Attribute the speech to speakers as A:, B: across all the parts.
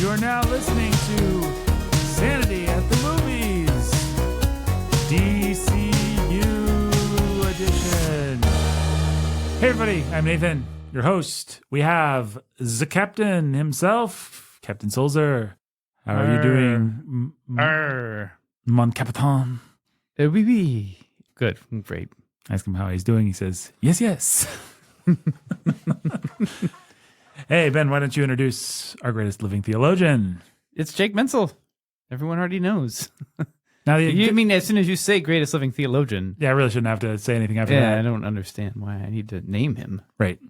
A: You are now listening to Sanity at the Movies, DCU edition. Hey everybody, I'm Nathan, your host. We have the captain himself, Captain Solzer. How are you doing, Mon Capitan?
B: Oui. Good, great.
A: Ask him how he's doing. He says, yes. Hey, Ben, why don't you introduce our greatest living theologian?
B: It's Jake Menzel. Everyone already knows.
A: Now,
B: You mean as soon as you say greatest living theologian?
A: Yeah, I really shouldn't have to say anything after that.
B: Yeah, I don't understand why I need to name him.
A: Right.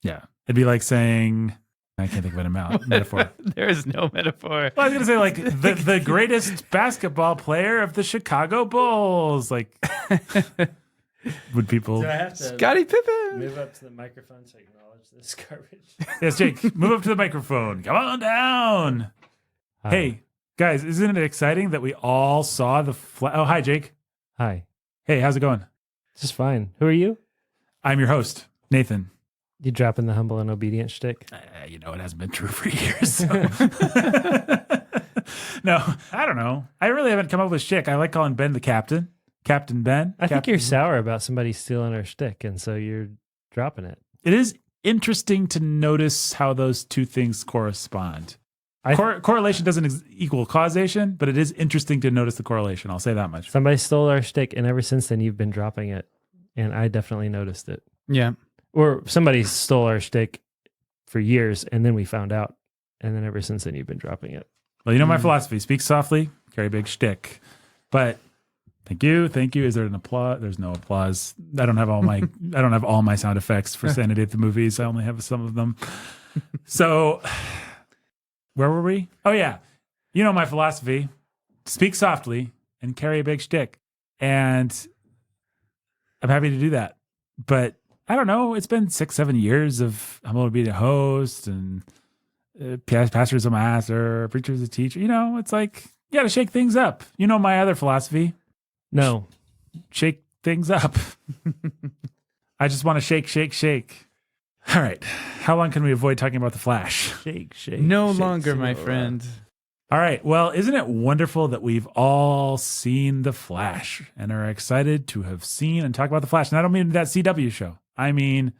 A: Yeah. It'd be like saying, I can't think of an metaphor.
B: There is no metaphor.
A: Well, I was going to say, like, the greatest basketball player of the Chicago Bulls. Like, would people...
C: Do I have to
B: Scottie Pippen.
C: move up to the microphone to acknowledge this garbage?
A: Yes, Jake, move up to the microphone. Come on down. Hey, guys, isn't it exciting that we all saw the... Oh, hi, Jake.
C: Hi.
A: Hey, how's it going?
C: Just fine. Who are you?
A: I'm your host, Nathan.
C: You dropping the humble and obedient shtick?
A: You know, it hasn't been true for years. So. No, I don't know. I really haven't come up with shtick. I like calling Ben the captain. Captain Ben.
C: I think you're sour about somebody stealing our shtick, and so you're dropping it.
A: It is interesting to notice how those two things correspond. Correlation doesn't equal causation, but it is interesting to notice the correlation. I'll say that much.
C: Somebody stole our shtick, and ever since then, you've been dropping it, and I definitely noticed it.
B: Yeah.
C: Or somebody stole our shtick for years, and then we found out, and then ever since then, you've been dropping it.
A: Well, you know my philosophy: speak softly, carry big shtick. But thank you. Is there an applause? There's no applause. I don't have all my sound effects for Sanity at the Movies. I only have some of them. So, where were we? Oh yeah, you know my philosophy: speak softly and carry a big shtick. And I'm happy to do that. But I don't know. It's been 6-7 years of I'm going to be the host and pastor's a master, preacher's a teacher. You know, it's like you got to shake things up. You know my other philosophy.
C: No.
A: Shake things up. I just want to shake. All right. How long can we avoid talking about The Flash?
C: Shake.
B: No
C: shake,
B: longer, my
C: Sonora.
B: friend.
A: All right. Well, isn't it wonderful that we've all seen The Flash and are excited to have seen and talk about The Flash? And I don't mean that CW show. I mean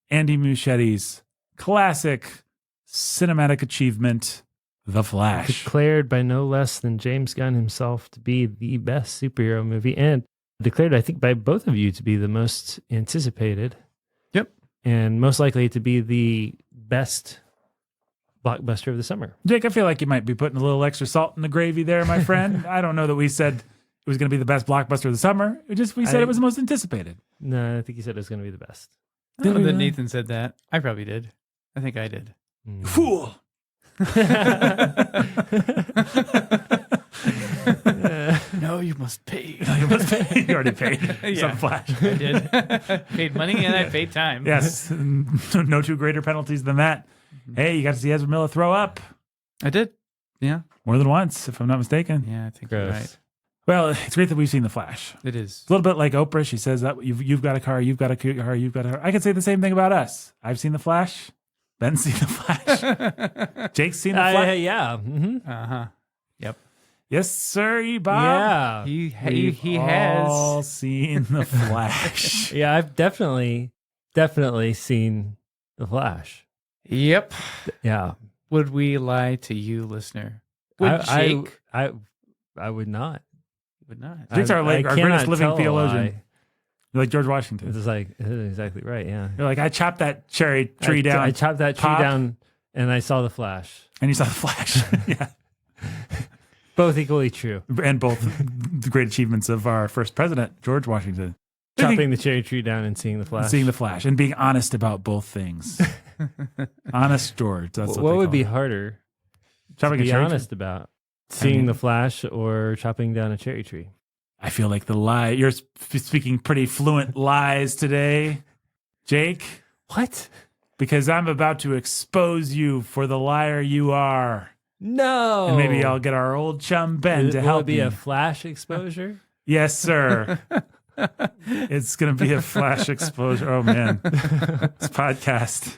A: Andy Muschietti's classic cinematic achievement, The Flash.
C: Declared by no less than James Gunn himself to be the best superhero movie, and declared, I think, by both of you to be the most anticipated.
B: Yep.
C: And most likely to be the best blockbuster of the summer.
A: Jake, I feel like you might be putting a little extra salt in the gravy there, my friend. I don't know that we said it was going to be the best blockbuster of the summer. We said it was the most anticipated.
C: No, I think he said it was going to be the best.
B: I don't know that Nathan said that. I probably did. I think I did.
A: Fool.
B: No, you must pay.
A: You already paid some Flash.
B: I did. Paid money and I paid time.
A: Yes. No two greater penalties than that. Hey, you got to see Ezra Miller throw up.
B: I did. Yeah.
A: More than once, if I'm not mistaken.
B: Yeah, I think you're
C: Gross.
B: right.
A: Well, it's great that we've seen The Flash.
B: It is.
A: A little bit like Oprah. She says that you've got a car, you've got a car, you've got a car. I could say the same thing about us. I've seen The Flash. Ben's seen The Flash. Jake's seen The Flash.
C: Yeah. Mm-hmm.
B: Uh-huh. Yep.
A: Yes, sir, Bob.
C: Yeah.
B: He
A: all
B: has.
A: seen The Flash.
C: Yeah, I've definitely seen The Flash.
B: Yep.
C: Yeah.
B: Would we lie to you, listener? Would Jake?
C: I would not.
B: Would not.
A: Jake's our
C: cannot
A: greatest living
C: tell a
A: theologian.
C: lie.
A: You're like George Washington.
C: It's exactly right. Yeah.
A: You're like, I chopped that cherry tree down.
C: I chopped that tree
A: Pop.
C: down, and I saw The Flash.
A: And you saw The Flash. Yeah.
C: Both equally true.
A: And both the great achievements of our first president, George Washington.
C: Chopping the cherry tree down and seeing The Flash.
A: Seeing The Flash and being honest about both things. Honest George. That's
C: what would be
A: it.
C: harder
A: Chopping
C: to
A: a
C: be
A: cherry
C: honest
A: tree?
C: about? Seeing The Flash or chopping down a cherry tree?
A: I feel like the lie. You're speaking pretty fluent lies today, Jake.
C: What?
A: Because I'm about to expose you for the liar you are.
C: No.
A: And maybe I'll get our old chum Ben to
C: Will
A: help
C: it be
A: me.
C: a Flash exposure?
A: Yes, sir. It's going to be a Flash exposure. Oh, man. This podcast.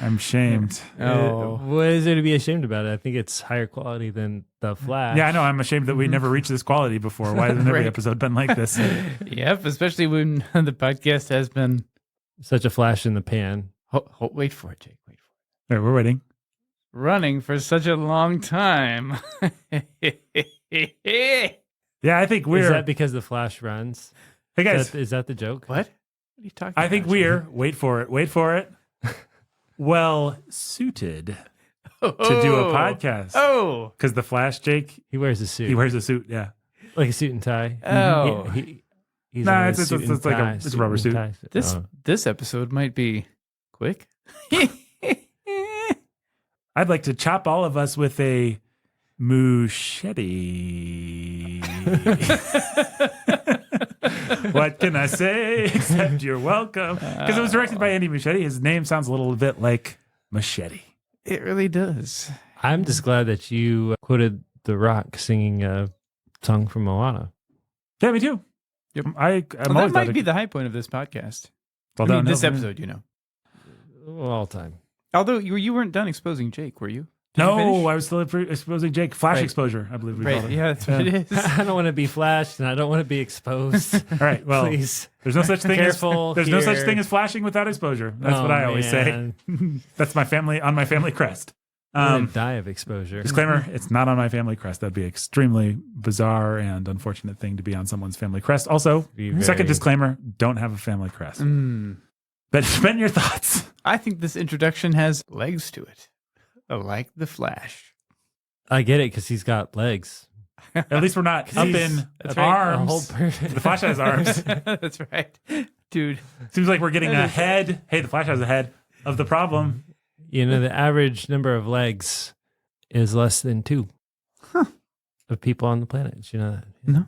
A: I'm shamed.
B: Oh,
C: What is there to be ashamed about it? I think it's higher quality than The Flash.
A: Yeah, I know. I'm ashamed that we never reached this quality before. Why hasn't every
B: Right.
A: episode been like this?
B: yep. Especially when the podcast has been.
C: Such a flash in the pan.
B: Wait for it, Jake. Wait for it.
A: All right, we're waiting.
B: Running for such a long time.
A: Yeah, I think
C: Is
A: we're.
C: that because The Flash runs?
A: Hey guys,
C: Is that the joke?
B: What? What are you talking
A: I
B: about?
A: think we're. Wait for it. Well suited to do a podcast.
B: Oh.
A: Because the Flash, Jake,
C: He wears a suit.
A: he wears a suit. Yeah.
C: like a suit and tie.
B: Oh.
C: He's
A: Nah,
C: on a
A: it's
C: suit and
A: like
C: tie,
A: it's a rubber
C: and
A: suit.
C: tie.
B: This episode might be quick.
A: I'd like to chop all of us with a machete. What can I say except you're welcome? Because it was directed by Andy Muschietti. His name sounds a little bit like machete.
B: It really does.
C: I'm just glad that you quoted The Rock singing a song from Moana.
A: Yeah, me too.
B: Yep.
A: I'm
B: Well,
A: always
B: that might be the high point of this podcast.
A: Well,
B: I mean,
A: no,
B: this
A: no.
B: episode, you know.
C: All time.
B: Although you weren't done exposing Jake, were you? Did you
A: No,
B: finish?
A: I was still exposing Jake. Flash
B: Right.
A: exposure, I believe we
B: Right,
A: called it.
B: yeah, that's what it is.
C: I don't want to be flashed and I don't want to be exposed.
A: All right. Well,
C: Please.
A: there's no such thing
C: Careful
A: as there's no such
C: here.
A: thing as flashing without exposure. That's
C: Oh,
A: what I always say.
C: man.
A: That's my family crest.
C: I'm gonna die of exposure.
A: Disclaimer, it's not on my family crest. That'd be an extremely bizarre and unfortunate thing to be on someone's family crest. Also,
C: Be very-
A: second disclaimer, don't have a family crest. But Ben, your thoughts?
B: I think this introduction has legs to it. Like the Flash.
C: I get it because he's got legs.
A: At least we're not up in
B: That's right.
C: A whole
A: arms. The Flash has arms.
B: That's right. Dude.
A: Seems like we're getting ahead. Hey, the Flash has a head of the problem.
C: You know, the average number of legs is less than 2 of people on the planet. Did you know that?
B: No.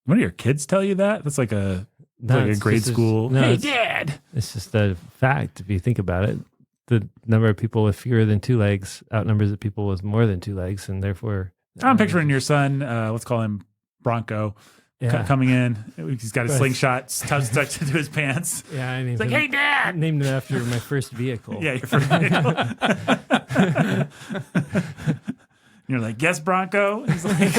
A: What do your kids tell you that? That's like a
C: It's
A: grade
C: just
A: school.
C: No,
A: Hey,
C: it's,
A: Dad.
C: it's just a fact if you think about it. The number of people with fewer than 2 legs outnumbers the people with more than 2 legs, and therefore
A: I'm picturing your son. Let's call him Bronco. Coming in, he's got his
C: Right.
A: slingshot tucked into his pants.
C: Yeah, I named
A: It's like,
C: him,
A: hey, Dad.
C: named him after my first vehicle.
A: Yeah, your first vehicle. You're like, yes, Bronco. He's like,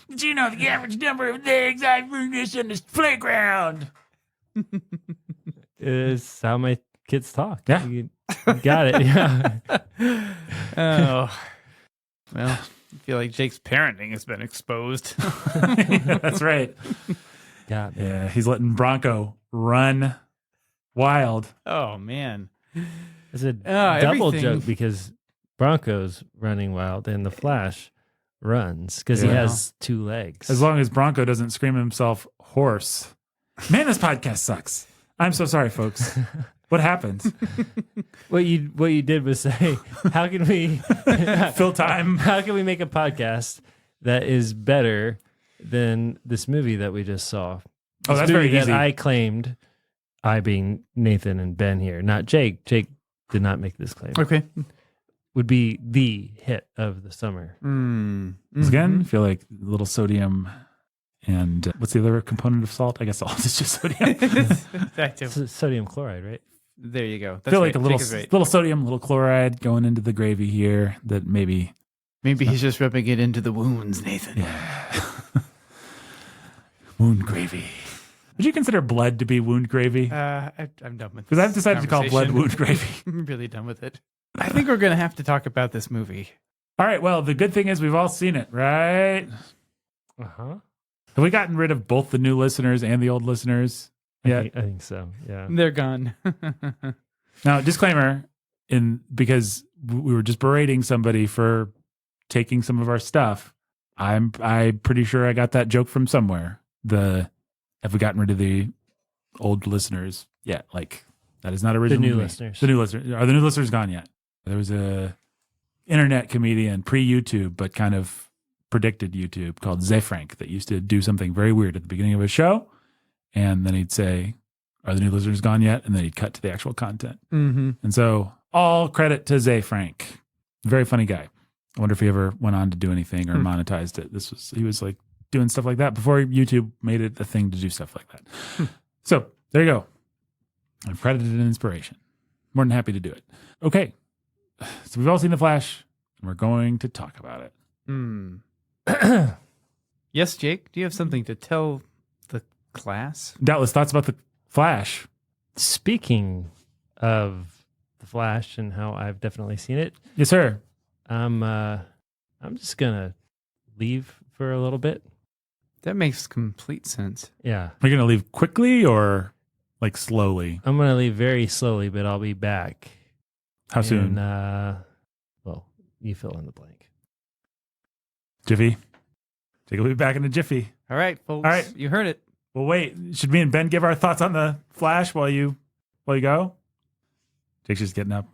A: did you know the average number of legs I've this in this playground?
C: Is how my kids talk.
A: Yeah.
C: You got it. Yeah.
B: Oh. Well, I feel like Jake's parenting has been exposed.
A: Yeah, that's right.
C: Yeah.
A: Yeah, he's letting Bronco run wild.
B: Oh, man.
C: It's a double
B: everything-
C: joke because Bronco's running wild and the Flash runs because he
A: Yeah.
C: has 2 legs.
A: As long as Bronco doesn't scream himself hoarse. Man, this podcast sucks. I'm so sorry, folks. What happened?
C: what you did was say, how can we
A: Fill time.
C: how can we make a podcast that is better than this movie that we just saw?
A: Oh,
C: This
A: that's very
C: movie
A: easy.
C: that I claimed, I being Nathan and Ben here, not Jake. Jake did not make this claim.
B: Okay.
C: Would be the hit of the summer.
A: Again, I feel like a little sodium and what's the other component of salt? I guess salt is just sodium.
C: Sodium chloride, right?
B: There you go.
A: I feel like
B: right.
A: a little
B: Jake is right.
A: little sodium, little chloride going into the gravy here that maybe.
B: Maybe he's just rubbing it into the wounds, Nathan.
A: Yeah. Wound gravy. Would you consider blood to be wound gravy?
B: I'm done with
A: Because I've
B: this
A: decided to call blood
B: conversation.
A: wound gravy.
B: I'm really done with it. I think we're going to have to talk about this movie.
A: All right. Well, the good thing is we've all seen it, right?
C: Uh-huh.
A: Have we gotten rid of both the new listeners and the old listeners? Yeah.
C: I think so. Yeah.
B: They're gone.
A: Now, disclaimer, because we were just berating somebody for taking some of our stuff. I'm pretty sure I got that joke from somewhere. Have we gotten rid of the old listeners yet? Like that is not original.
C: The new
A: to me.
C: listeners.
A: The new listeners. Are the new listeners gone yet? There was a internet comedian pre-YouTube, but kind of predicted YouTube called Zay Frank that used to do something very weird at the beginning of a show, and then he'd say, "Are the new listeners gone yet?" And then he'd cut to the actual content.
B: Mm-hmm.
A: And so, all credit to Zay Frank, very funny guy. I wonder if he ever went on to do anything or monetized it. He was like doing stuff like that before YouTube made it a thing to do stuff like that. So there you go. I've credited an inspiration. more than happy to do it. Okay. So we've all seen The Flash, and we're going to talk about it.
B: Yes, Jake, do you have something to tell the class?
A: Doubtless thoughts about The Flash.
C: Speaking of The Flash and how I've definitely seen it,
A: Yes, sir.
C: I'm just gonna leave for a little bit.
B: That makes complete sense.
C: Yeah,
A: Are you going to leave quickly or like slowly?
C: I'm gonna leave very slowly, but I'll be back.
A: How soon?
C: Well, you fill in the blank.
A: Jiffy. Jake will be back in a jiffy.
B: All right, folks.
A: All right.
B: You heard it.
A: Well, wait. Should me and Ben give our thoughts on The Flash while you go? Jake's just getting up.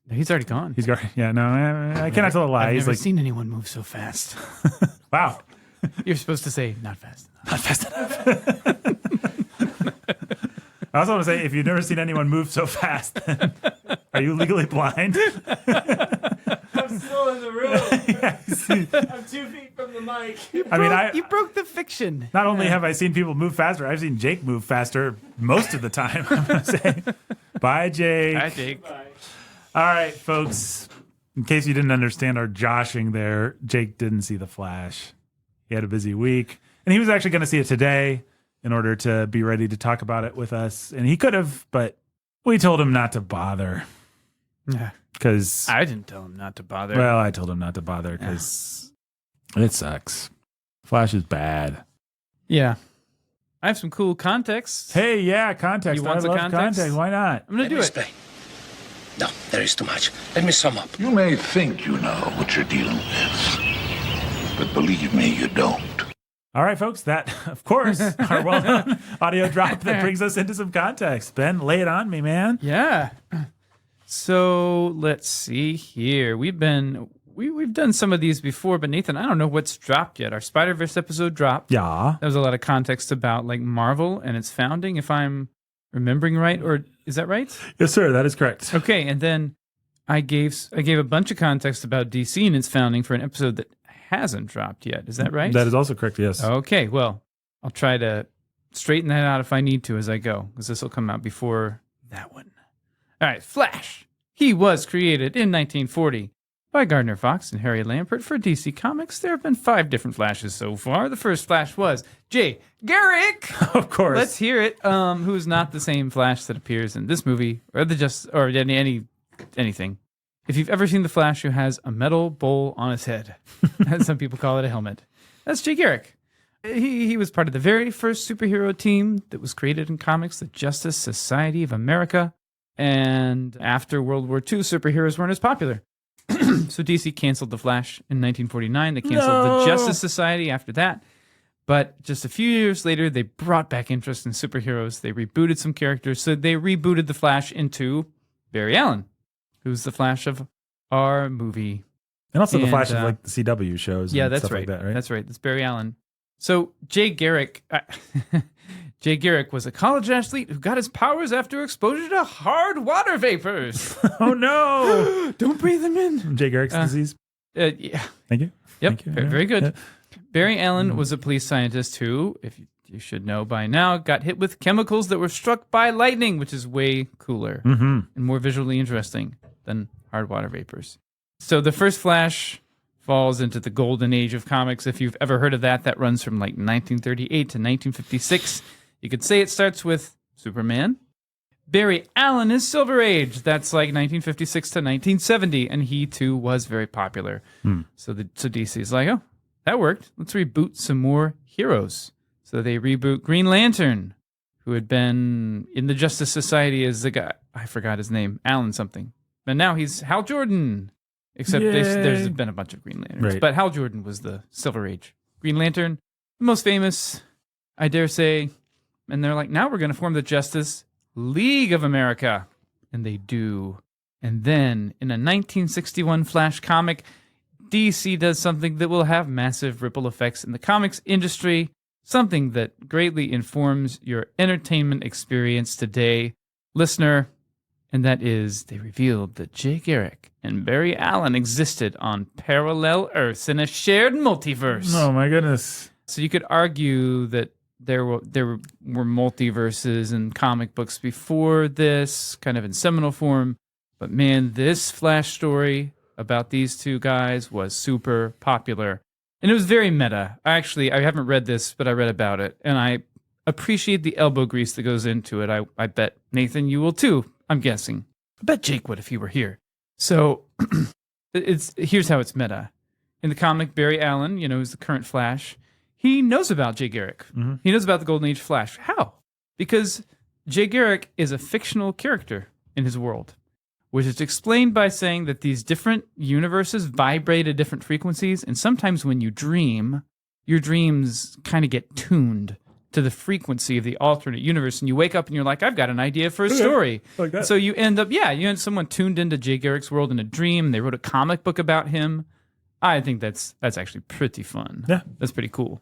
B: He's already gone.
A: He's going. Yeah, no, I cannot tell a lie.
B: I've
A: He's
B: never
A: like,
B: seen anyone move so fast.
A: wow,
B: You're supposed to say, not fast enough.
A: not fast enough. I also want to say, if you've never seen anyone move so fast, then are you legally blind?
C: I'm still in the room.
A: Yes.
C: I'm 2 feet from the mic.
B: You broke the fiction.
A: Not only have I seen people move faster, I've seen Jake move faster most of the time. I'm going to say, bye, Jake.
B: Hi, Jake.
C: Bye.
A: All right, folks. In case you didn't understand our joshing there, Jake didn't see The Flash. He had a busy week, and he was actually going to see it today in order to be ready to talk about it with us. And he could have, but we told him not to bother because,
B: I didn't tell him not to bother.
A: well, I told him not to bother because it sucks. Flash is bad.
B: Yeah. I have some cool context.
A: Hey, yeah, context.
B: You want
A: I
B: the
A: love
B: context?
A: Why not?
B: I'm going to do it.
D: Explain. No, there is too much. Let me sum up.
E: You may think you know what you're dealing with, but believe me, you don't.
A: All right, folks, that, of course, our well-known audio drop that brings us into some context. Ben, lay it on me, man.
B: Yeah. So let's see here. We've done some of these before, but Nathan, I don't know what's dropped yet. Our Spider-Verse episode dropped.
A: Yeah.
B: There was a lot of context about like Marvel and its founding, if I'm remembering right, or is that right?
A: Yes, sir, that is correct.
B: Okay, and then I gave a bunch of context about DC and its founding for an episode that hasn't dropped yet. Is that right?
A: That is also correct, yes.
B: Okay, well, I'll try to straighten that out if I need to as I go, because this will come out before that one. All right, Flash. He was created in 1940 by Gardner Fox and Harry Lampert for DC Comics. There have been 5 different Flashes so far. The first Flash was Jay Garrick.
A: Of course.
B: Let's hear it. Who's not the same Flash that appears in this movie or anything. If you've ever seen the Flash who has a metal bowl on his head, as some people call it, a helmet, that's Jay Garrick. He was part of the very first superhero team that was created in comics, the Justice Society of America. And after World War II, superheroes weren't as popular. So DC canceled the Flash in 1949. They canceled the Justice Society after that. But just a few years later, they brought back interest in superheroes. They rebooted some characters. So they rebooted the Flash into Barry Allen, who's the Flash of our movie.
A: And also the Flash of like the CW shows.
B: Yeah,
A: and
B: that's
A: stuff
B: right.
A: Like that, right.
B: That's right. That's Barry Allen. So Jay Garrick, Jay Garrick was a college athlete who got his powers after exposure to hard water vapors.
A: Oh, no.
B: Don't breathe them in.
A: Jay Garrick's disease.
B: Yeah.
A: Thank you.
B: Yep.
A: Thank you.
B: Very good.
A: Yeah.
B: Barry Allen was a police scientist who, if you should know by now, got hit with chemicals that were struck by lightning, which is way cooler and more visually interesting than hard water vapors. So the first Flash falls into the golden age of comics. If you've ever heard of that, that runs from like 1938 to 1956. You could say it starts with Superman. Barry Allen is Silver Age. That's like 1956 to 1970, and he too was very popular. So DC's like, oh, that worked. Let's reboot some more heroes. So they reboot Green Lantern, who had been in the Justice Society as the guy, I forgot his name, Alan something. And now he's Hal Jordan. Except there's been a bunch of Green Lanterns.
A: Right.
B: But Hal Jordan was the Silver Age. Green Lantern, the most famous, I dare say. And they're like, now we're going to form the Justice League of America. And they do. And then in a 1961 Flash comic, DC does something that will have massive ripple effects in the comics industry, something that greatly informs your entertainment experience today, listener. And that is, they revealed that Jay Garrick and Barry Allen existed on parallel Earths in a shared multiverse.
A: Oh, my goodness.
B: So you could argue that there were multiverses in comic books before this, kind of in seminal form. But man, this Flash story about these two guys was super popular. And it was very meta. I haven't read this, but I read about it. And I appreciate the elbow grease that goes into it. I bet, Nathan, you will too, I'm guessing. I bet Jake would if he were here. So here's how it's meta. In the comic, Barry Allen, who's the current Flash, he knows about Jay Garrick. Mm-hmm. He knows about the Golden Age Flash. How? Because Jay Garrick is a fictional character in his world, which is explained by saying that these different universes vibrate at different frequencies, and sometimes when you dream, your dreams kind of get tuned to the frequency of the alternate universe, and you wake up and you're like, I've got an idea for a story. Like that. So you end up, someone tuned into Jay Garrick's world in a dream. They wrote a comic book about him. I think that's actually pretty fun.
A: Yeah.
B: That's pretty cool.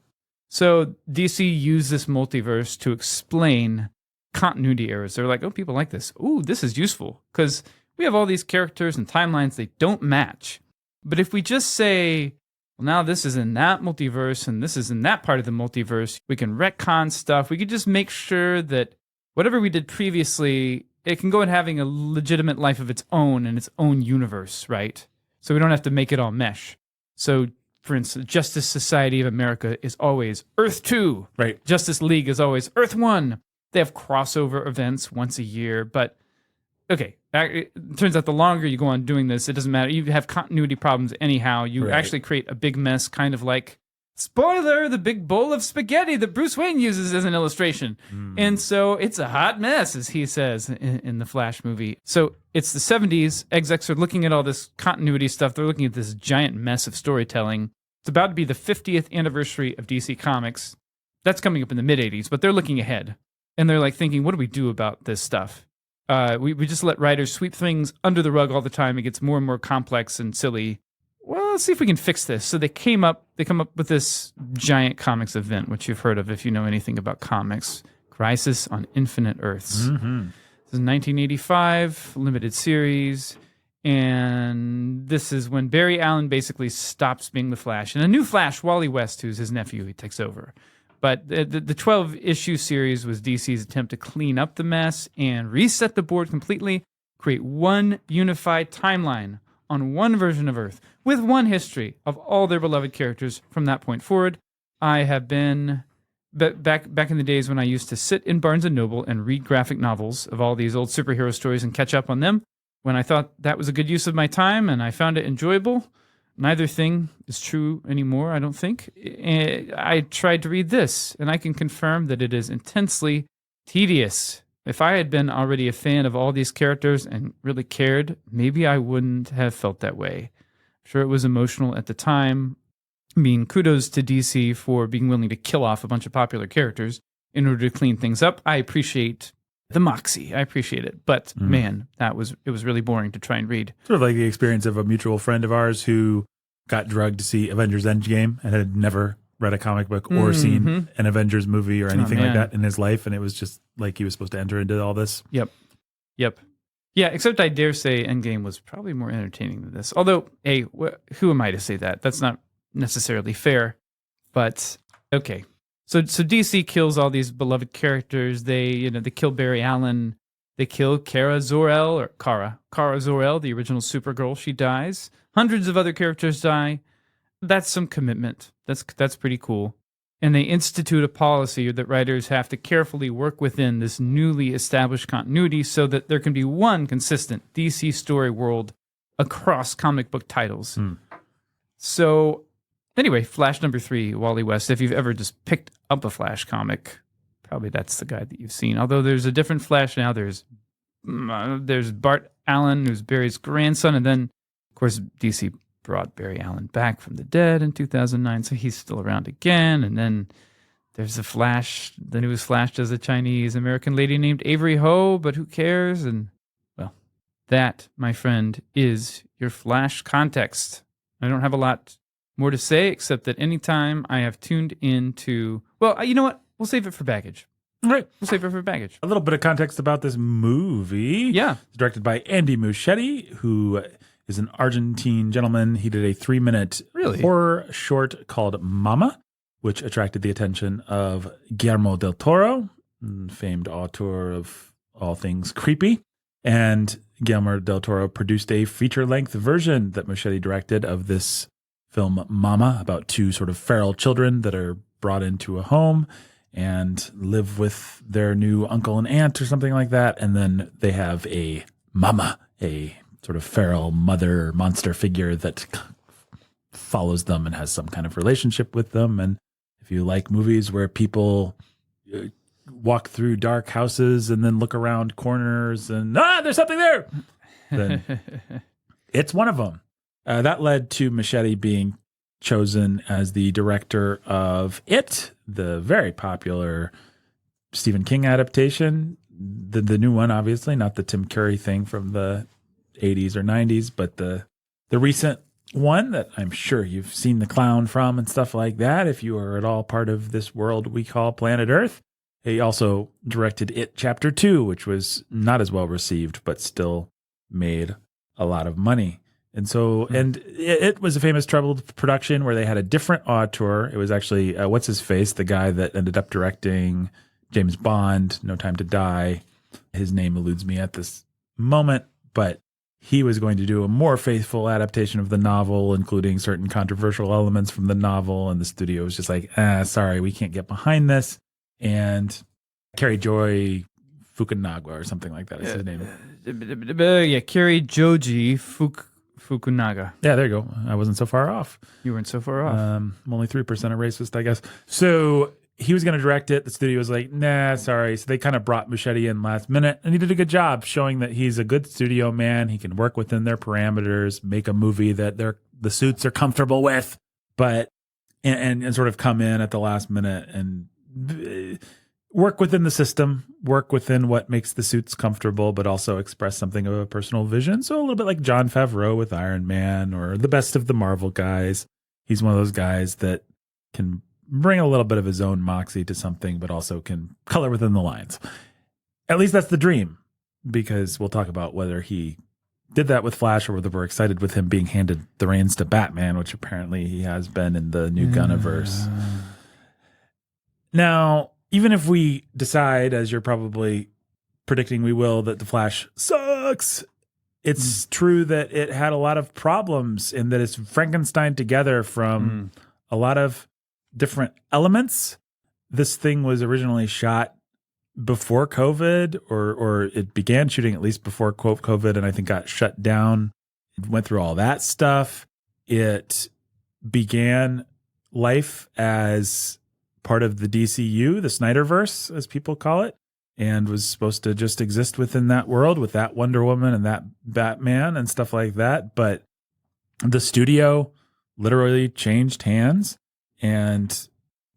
B: So DC used this multiverse to explain continuity errors. They're like, oh, people like this. Ooh, this is useful because we have all these characters and timelines, they don't match. But if we just say, well, now this is in that multiverse and this is in that part of the multiverse, we can retcon stuff. We could just make sure that whatever we did previously, it can go in having a legitimate life of its own in its own universe, right? So we don't have to make it all mesh. So, for instance, Justice Society of America is always Earth 2.
A: Right.
B: Justice League is always Earth 1. They have crossover events once a year, but okay, it turns out the longer you go on doing this, it doesn't matter. You have continuity problems anyhow. You actually create a big mess, kind of like, spoiler, the big bowl of spaghetti that Bruce Wayne uses as an illustration. And so it's a hot mess, as he says in the Flash movie. So it's the 70s. Execs are looking at all this continuity stuff. They're looking at this giant mess of storytelling. It's about to be the 50th anniversary of DC Comics. That's coming up in the mid-'80s, but they're looking ahead. And they're like thinking, what do we do about this stuff? We just let writers sweep things under the rug all the time. It gets more and more complex and silly. Well, let's see if we can fix this. So they come up with this giant comics event, which you've heard of if you know anything about comics. Crisis on Infinite Earths. Mm-hmm. This is 1985, limited series. And this is when Barry Allen basically stops being the Flash. And a new Flash, Wally West, who's his nephew, he takes over. But the 12-issue series was DC's attempt to clean up the mess and reset the board completely, create one unified timeline on one version of Earth with one history of all their beloved characters from that point forward. I have been back in the days when I used to sit in Barnes & Noble and read graphic novels of all these old superhero stories and catch up on them. When I thought that was a good use of my time and I found it enjoyable, neither thing is true anymore, I don't think. I tried to read this, and I can confirm that it is intensely tedious. If I had been already a fan of all these characters and really cared, maybe I wouldn't have felt that way. I'm sure it was emotional at the time. I mean, kudos to DC for being willing to kill off a bunch of popular characters in order to clean things up. I appreciate the moxie. I appreciate it. But man, it was really boring to try and read.
A: Sort of like the experience of a mutual friend of ours who got drugged to see Avengers Endgame and had never read a comic book or seen an Avengers movie or anything like that in his life. And it was just like he was supposed to enter into all this.
B: Yep. Yeah, except I dare say Endgame was probably more entertaining than this. Although, hey, who am I to say that? That's not necessarily fair. But, okay. So DC kills all these beloved characters. They kill Barry Allen. They kill Kara Zor-El, the original Supergirl. She dies. Hundreds of other characters die. That's some commitment. That's pretty cool. And they institute a policy that writers have to carefully work within this newly established continuity so that there can be one consistent DC story world across comic book titles. So anyway, Flash number 3, Wally West. If you've ever just picked up a Flash comic, probably that's the guy that you've seen. Although there's a different Flash now. There's Bart Allen, who's Barry's grandson. And then, of course, DC brought Barry Allen back from the dead in 2009. So he's still around again. And then there's the Flash. The newest Flash does a Chinese-American lady named Avery Ho, but who cares? And, well, that, my friend, is your Flash context. I don't have a lot more to say, except that anytime I have tuned into... Well, you know what? We'll save it for baggage.
A: All right.
B: We'll save it for baggage.
A: A little bit of context about this movie.
B: Yeah.
A: It's directed by Andy Muschietti, who is an Argentine gentleman. He did a 3-minute horror short called Mama, which attracted the attention of Guillermo del Toro, famed auteur of all things creepy. And Guillermo del Toro produced a feature-length version that Muschietti directed of this film Mama, about two sort of feral children that are brought into a home and live with their new uncle and aunt or something like that. And then they have a mama, a sort of feral mother monster figure that follows them and has some kind of relationship with them. And if you like movies where people walk through dark houses and then look around corners and, there's something there, then it's one of them. That led to Muschietti being chosen as the director of It, the very popular Stephen King adaptation. The new one, obviously, not the Tim Curry thing from the 80s or 90s, but the recent one that I'm sure you've seen the clown from and stuff like that, if you are at all part of this world we call planet Earth. He also directed It Chapter 2, which was not as well received, but still made a lot of money. And so, and it was a famous troubled production where they had a different auteur. It was actually, what's his face, the guy that ended up directing James Bond, No Time to Die. His name eludes me at this moment, but he was going to do a more faithful adaptation of the novel, including certain controversial elements from the novel. And the studio was just like, sorry, we can't get behind this. And Cary Joy Fukunaga or something like that is his name.
B: Cary Joji Fukunaga.
A: Yeah, there you go. I wasn't so far off.
B: You weren't so far off.
A: I'm only 3% a racist, I guess. So he was going to direct it. The studio was like, nah, sorry. So they kind of brought Muschietti in last minute, and he did a good job showing that he's a good studio man. He can work within their parameters, make a movie that the suits are comfortable with, but and sort of come in at the last minute and work within the system, work within what makes the suits comfortable, but also express something of a personal vision. So a little bit like Jon Favreau with Iron Man or the best of the Marvel guys. He's one of those guys that can bring a little bit of his own moxie to something, but also can color within the lines. At least that's the dream, because we'll talk about whether he did that with Flash or whether we're excited with him being handed the reins to Batman, which apparently he has been in the new Gunniverse. Now, even if we decide, as you're probably predicting we will, that The Flash sucks, it's true that it had a lot of problems and that it's Frankenstein together from a lot of different elements. This thing was originally shot before COVID, or it began shooting at least before COVID, and I think got shut down. It went through all that stuff. It began life as part of the DCU, the Snyderverse, as people call it, and was supposed to just exist within that world with that Wonder Woman and that Batman and stuff like that. But the studio literally changed hands, and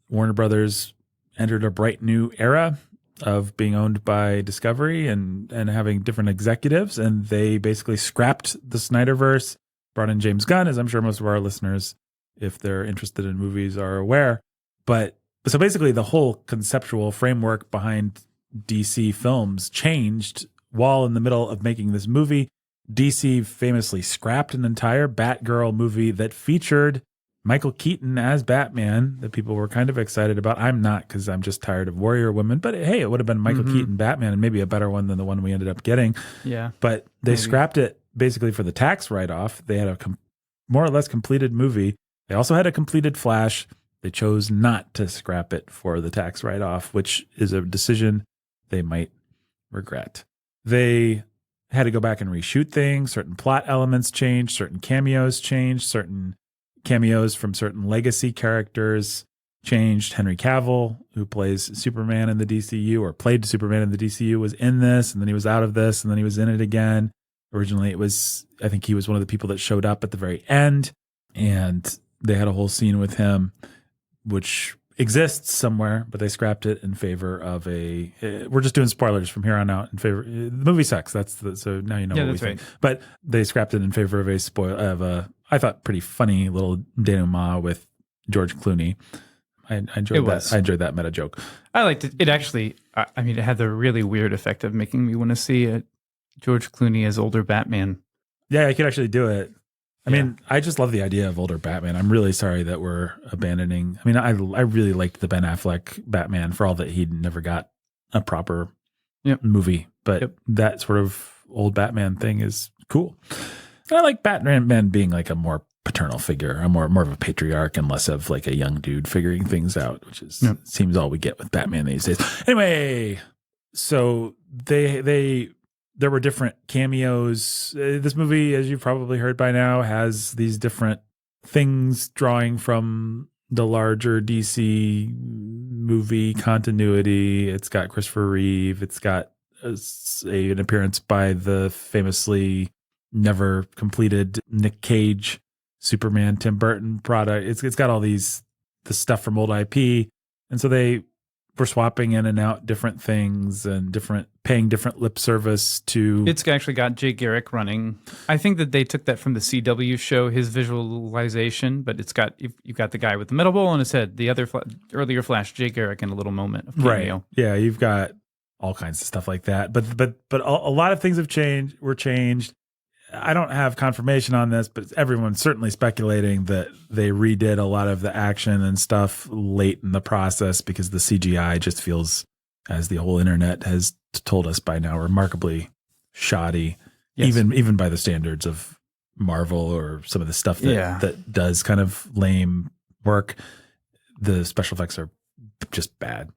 A: Warner Brothers entered a bright new era of being owned by Discovery and having different executives. And they basically scrapped the Snyderverse, brought in James Gunn, as I'm sure most of our listeners, if they're interested in movies, are aware. But so basically the whole conceptual framework behind DC films changed while in the middle of making this movie. DC famously scrapped an entire Batgirl movie that featured Michael Keaton as Batman that people were kind of excited about. I'm not, because I'm just tired of Warrior Women. But hey, it would have been Michael Keaton Batman, and maybe a better one than the one we ended up getting.
B: Yeah.
A: But they scrapped it basically for the tax write-off. They had a more or less completed movie. They also had a completed Flash. They chose not to scrap it for the tax write-off, which is a decision they might regret. They had to go back and reshoot things. Certain plot elements changed. Certain cameos changed. Certain cameos from certain legacy characters changed. Henry Cavill, who plays Superman in the DCU, or played Superman in the DCU, was in this, and then he was out of this, and then he was in it again. Originally, I think he was one of the people that showed up at the very end, and they had a whole scene with him, which exists somewhere, but they scrapped it in favor of we're just doing spoilers from here on out. In favor, the movie sucks. So now you know what we think. But they scrapped it in favor of a I thought pretty funny little denouement with George Clooney. I enjoyed that. I enjoyed that meta joke. I
B: liked it. It actually, I mean, it had the really weird effect of making me want to see George Clooney as older Batman.
A: Yeah, I could actually do it. I mean, I just love the idea of older Batman. I'm really sorry that we're abandoning. I mean, I really liked the Ben Affleck Batman for all that he never got a proper movie. But that sort of old Batman thing is cool. And I like Batman being like a more paternal figure, a more of a patriarch and less of like a young dude figuring things out, which is seems all we get with Batman these days. Anyway, so there were different cameos. This movie, as you've probably heard by now, has these different things drawing from the larger DC movie continuity. It's got Christopher Reeve. It's got an appearance by the famously never completed Nick Cage Superman Tim Burton product. It's got all the stuff from old IP, and so they were swapping in and out different things and paying different lip service to.
B: It's actually got Jay Garrick running. I think that they took that from the CW show, his visualization, but it's got you've got the guy with the metal bowl on his head, the other earlier Flash, Jay Garrick, in a little moment of cameo.
A: Right. Yeah, you've got all kinds of stuff like that, but a lot of things were changed. I don't have confirmation on this, but everyone's certainly speculating that they redid a lot of the action and stuff late in the process because the CGI just feels, as the whole internet has told us by now, remarkably shoddy, even by the standards of Marvel or some of the stuff that does kind of lame work. The special effects are just bad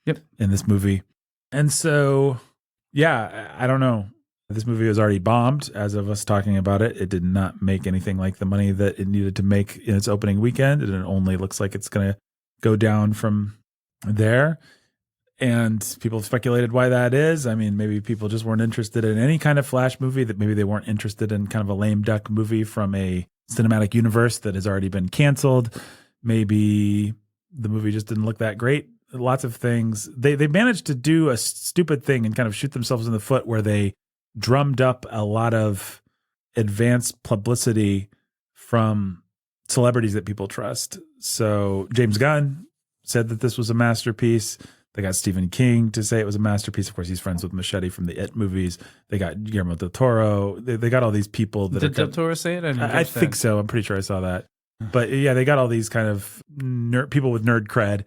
A: in this movie. And so, I don't know. This movie was already bombed as of us talking about it. It did not make anything like the money that it needed to make in its opening weekend. And it only looks like it's going to go down from there. And people have speculated why that is. I mean, maybe people just weren't interested in any kind of Flash movie, that maybe they weren't interested in kind of a lame duck movie from a cinematic universe that has already been canceled. Maybe the movie just didn't look that great. Lots of things. They managed to do a stupid thing and kind of shoot themselves in the foot where they drummed up a lot of advanced publicity from celebrities that people trust. So James Gunn said that this was a masterpiece. They got Stephen King to say it was a masterpiece. Of course, he's friends with Machete from the It movies. They got Guillermo del Toro. They got all these people that
B: Did del Toro say it?
A: I think so. I'm pretty sure I saw that. But yeah, they got all these kind of people with nerd cred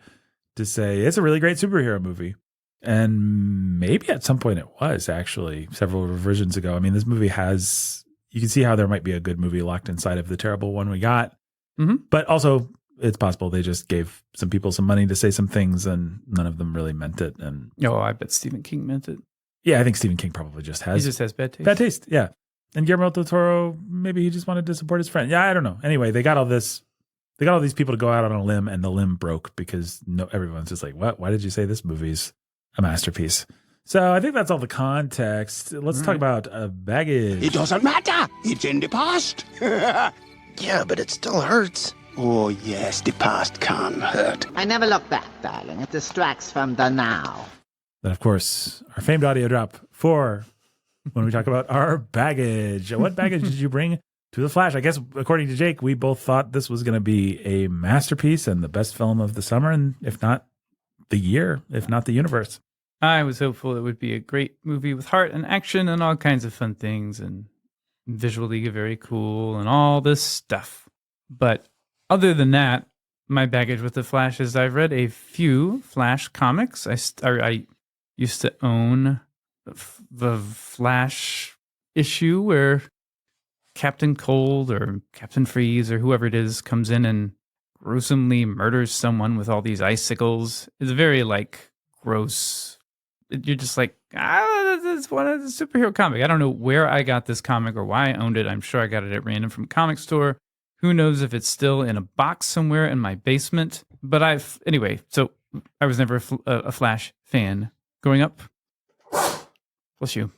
A: to say it's a really great superhero movie. And maybe at some point it was actually several versions ago. I mean, this movie you can see how there might be a good movie locked inside of the terrible one we got. Mm-hmm. But also it's possible they just gave some people some money to say some things and none of them really meant it. And
B: I bet Stephen King meant it.
A: Yeah, I think Stephen King probably just has.
B: He just has bad taste.
A: Bad taste, yeah. And Guillermo del Toro, maybe he just wanted to support his friend. Yeah, I don't know. Anyway, they got all these people to go out on a limb, and the limb broke because everyone's just like, what? Why did you say this movie's a masterpiece? So I think that's all the context. Let's talk about baggage.
D: It doesn't matter. It's in the past.
F: Yeah, but it still hurts.
D: Oh, yes, the past can hurt.
G: I never look back, darling. It distracts from the now.
A: Then, of course, our famed audio drop for when we talk about our baggage. What baggage did you bring to The Flash? I guess, according to Jake, we both thought this was going to be a masterpiece and the best film of the summer, and if not the year, if not the universe.
B: I was hopeful it would be a great movie with heart and action and all kinds of fun things and visually very cool and all this stuff. But other than that, my baggage with The Flash is I've read a few Flash comics. I used to own the Flash issue where Captain Cold or Captain Freeze or whoever it is comes in and gruesomely murders someone with all these icicles. It's very gross. You're just like, that's one of the superhero comic. I don't know where I got this comic or why I owned it. I'm sure I got it at random from a comic store. Who knows if it's still in a box somewhere in my basement. But so I was never a Flash fan growing up. Bless you.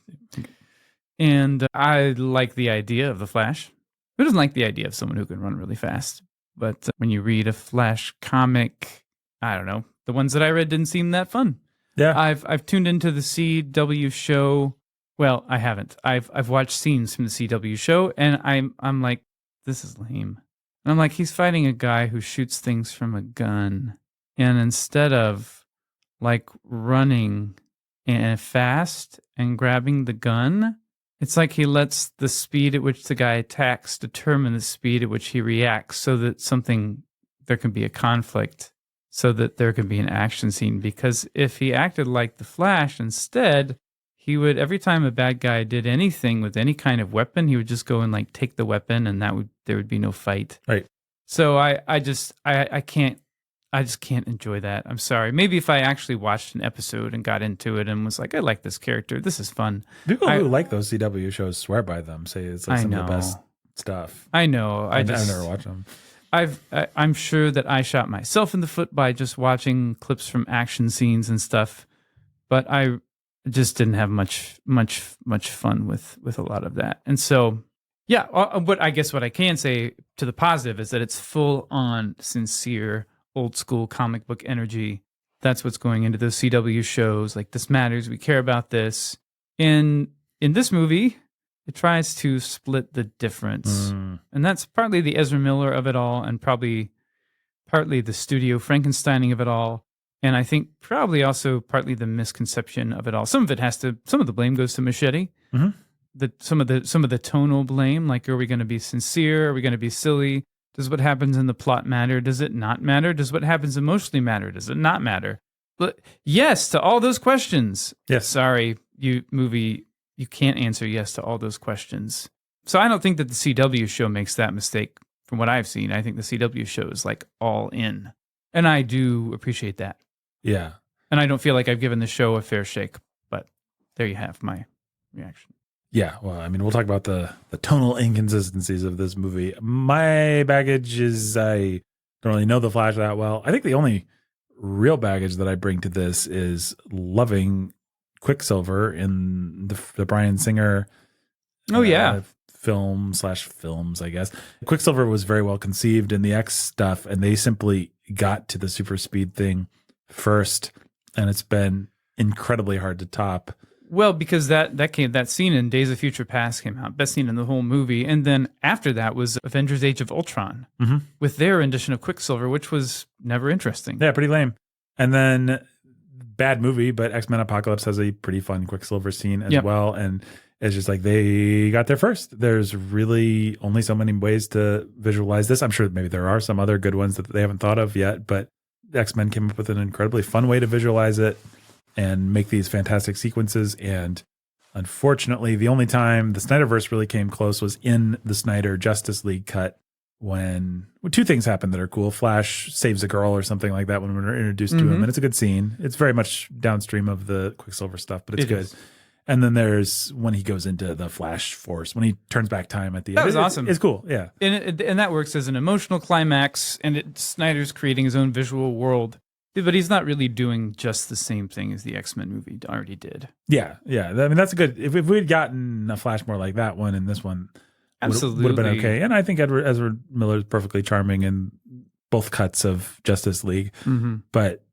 B: And I like the idea of the Flash. Who doesn't like the idea of someone who can run really fast? But when you read a Flash comic, I don't know. The ones that I read didn't seem that fun.
A: Yeah,
B: I've tuned into the CW show. Well, I haven't. I've watched scenes from the CW show, and I'm like, this is lame. And I'm like, he's fighting a guy who shoots things from a gun, and instead of running and fast and grabbing the gun, it's like he lets the speed at which the guy attacks determine the speed at which he reacts, so that there can be a conflict. So that there can be an action scene. Because if he acted like the Flash instead, he would, every time a bad guy did anything with any kind of weapon, he would just go and like take the weapon, and there would be no fight.
A: Right.
B: So I just can't enjoy that. I'm sorry. Maybe if I actually watched an episode and got into it and was like, I like this character, this is fun.
A: People who like those CW shows swear by them, say it's like some of the best stuff.
B: I know.
A: I've never watched them.
B: I'm sure that I shot myself in the foot by just watching clips from action scenes and stuff, but I just didn't have much fun with a lot of that. And so, yeah, but I guess what I can say to the positive is that it's full on sincere old school comic book energy. That's what's going into those CW shows. Like, this matters. We care about this. In this movie, it tries to split the difference. And that's partly the Ezra Miller of it all, and partly the studio Frankensteining of it all. And I think probably also partly the misconception of it all. Some of the blame goes to Machete. Some of the tonal blame, like, are we going to be sincere? Are we going to be silly? Does what happens in the plot matter? Does it not matter? Does what happens emotionally matter? Does it not matter? But yes to all those questions.
A: Yes.
B: Sorry, you can't answer yes to all those questions. So I don't think that the CW show makes that mistake from what I've seen. I think the CW show is like all in. And I do appreciate that.
A: Yeah.
B: And I don't feel like I've given the show a fair shake, but there you have my reaction.
A: Yeah, well, I mean, we'll talk about the tonal inconsistencies of this movie. My baggage is I don't really know The Flash that well. I think the only real baggage that I bring to this is loving Quicksilver in the Bryan Singer films, I guess. Quicksilver was very well conceived in the X stuff, and they simply got to the super speed thing first, and it's been incredibly hard to top.
B: Well, because that scene in Days of Future Past came out, best scene in the whole movie, and then after that was Avengers: Age of Ultron with their rendition of Quicksilver, which was never interesting.
A: Yeah, pretty lame. And then bad movie, but X-Men Apocalypse has a pretty fun Quicksilver scene as well, and it's just like they got there first. There's really only so many ways to visualize this. I'm sure maybe there are some other good ones that they haven't thought of yet, but X-Men came up with an incredibly fun way to visualize it and make these fantastic sequences. And unfortunately, the only time the Snyderverse really came close was in the Snyder Justice League cut, when two things happen that are cool. Flash saves a girl or something like that when we're introduced to him, and it's a good scene. It's very much downstream of the Quicksilver stuff, but it's good. Is. And then there's when he goes into the Flash Force, when he turns back time at the end.
B: That was awesome.
A: It's cool, yeah.
B: And that works as an emotional climax, and Snyder's creating his own visual world. But he's not really doing just the same thing as the X-Men movie already did. Yeah.
A: I mean, that's a good... If we had gotten a Flash more like that one and this one
B: absolutely
A: would have been okay. And I think Ezra Miller is perfectly charming in both cuts of Justice League. But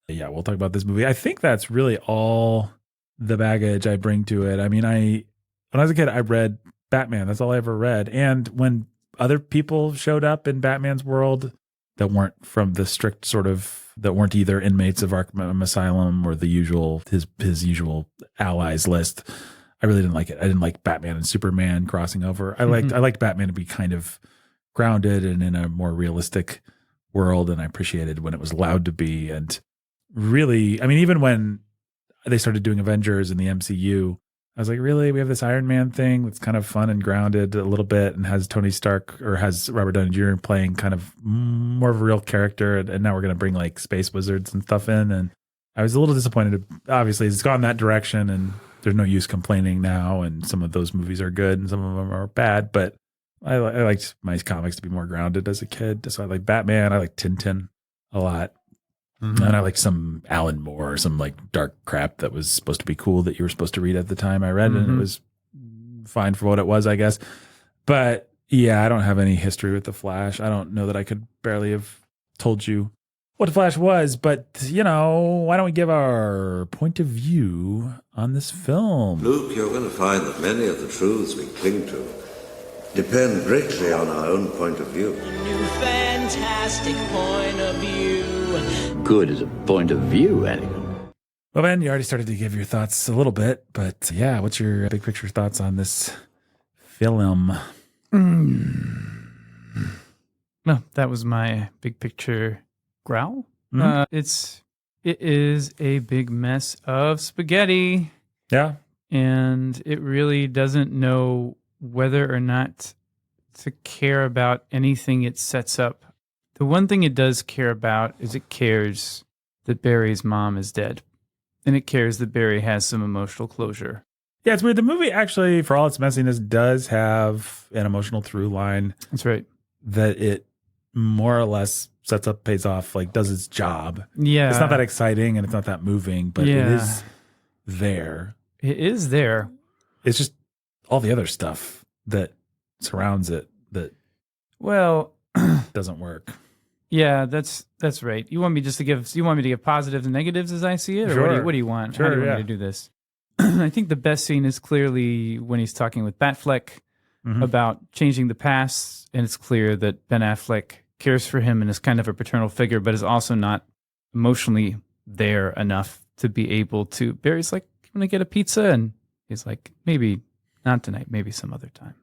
A: yeah, we'll talk about this movie. I think that's really all the baggage I bring to it. I mean, when I was a kid, I read Batman. That's all I ever read. And when other people showed up in Batman's world that weren't from the strict sort of... that weren't either inmates of Arkham Asylum or the usual his usual allies list, I really didn't like it. I didn't like Batman and Superman crossing over. I liked Batman to be kind of grounded and in a more realistic world, and I appreciated when it was allowed to be. And really, I mean, even when they started doing Avengers in the MCU, I was like, really? We have this Iron Man thing that's kind of fun and grounded a little bit and has Tony Stark or has Robert Downey Jr. playing kind of more of a real character. And now we're going to bring like space wizards and stuff in. And I was a little disappointed. Obviously, it's gone that direction and there's no use complaining now. And some of those movies are good and some of them are bad. But I liked my comics to be more grounded as a kid. So I like Batman. I like Tintin a lot. And I like some Alan Moore, some like dark crap that was supposed to be cool that you were supposed to read at the time I read, and it was fine for what it was, I guess. But yeah, I don't have any history with The Flash. I don't know that I could barely have told you what The Flash was, but you know, why don't we give our point of view on this film?
H: Luke, you're going to find that many of the truths we cling to depend greatly on our own point of view.
I: A new fantastic point of view.
J: Good as a point of view, anyway.
A: Well, Ben, you already started to give your thoughts a little bit, but yeah, what's your big picture thoughts on this film?
B: Well, that was my big picture growl. It is a big mess of spaghetti.
A: Yeah.
B: and it really doesn't know whether or not to care about anything it sets up. The one thing it does care about is it cares that Barry's mom is dead, and it cares that Barry has some emotional closure.
A: Yeah, it's weird. The movie actually, for all its messiness, does have an emotional through line.
B: That's right.
A: That it more or less sets up, pays off, like does its job.
B: Yeah.
A: It's not that exciting and it's not that moving, but it is there.
B: It is there.
A: It's just all the other stuff that surrounds it that doesn't work.
B: Yeah, that's right. You want me to give positives and negatives as I see it, or
A: Sure.
B: what do you want?
A: Sure,
B: How do you want me to do this? I think the best scene is clearly when he's talking with Batfleck about changing the past, and it's clear that Ben Affleck cares for him and is kind of a paternal figure, but is also not emotionally there enough to be able to. Barry's like, "You want to get a pizza?" And he's like, "Maybe not tonight, maybe some other time."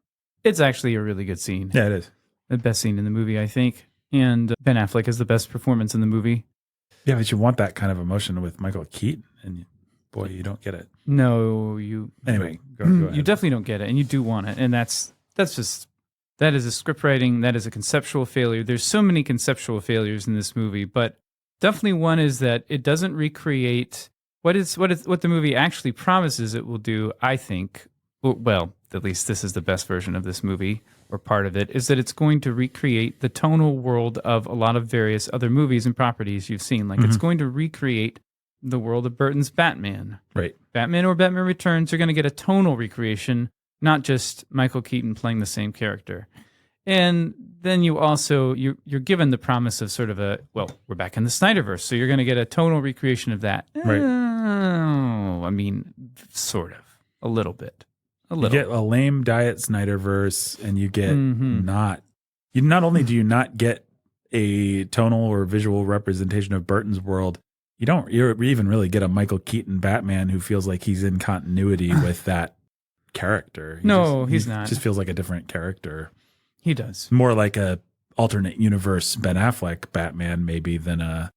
B: It's actually a really good scene.
A: Yeah, it is.
B: The best scene in the movie, I think. And Ben Affleck has the best performance in the movie.
A: Yeah, but you want that kind of emotion with Michael Keaton, and boy, you don't get it.
B: No, you.
A: Anyway, go ahead.
B: You definitely don't get it, and you do want it, and that is a script writing. That is a conceptual failure. There's so many conceptual failures in this movie, but definitely one is that it doesn't recreate what the movie actually promises it will do. I think. Well, at least this is the best version of this movie, or part of it, is that it's going to recreate the tonal world of a lot of various other movies and properties you've seen. Like it's going to recreate the world of Burton's Batman.
A: Right.
B: Batman or Batman Returns are going to get a tonal recreation, not just Michael Keaton playing the same character. And then you also, you're given the promise of sort of we're back in the Snyderverse, so you're going to get a tonal recreation of that.
A: Right.
B: I mean, sort of. A little bit.
A: You get a lame diet Snyderverse, and you get not only do you not get a tonal or visual representation of Burton's world, you even really get a Michael Keaton Batman who feels like he's in continuity with that character.
B: He's not.
A: Just feels like a different character.
B: He does.
A: More like a alternate universe Ben Affleck Batman maybe than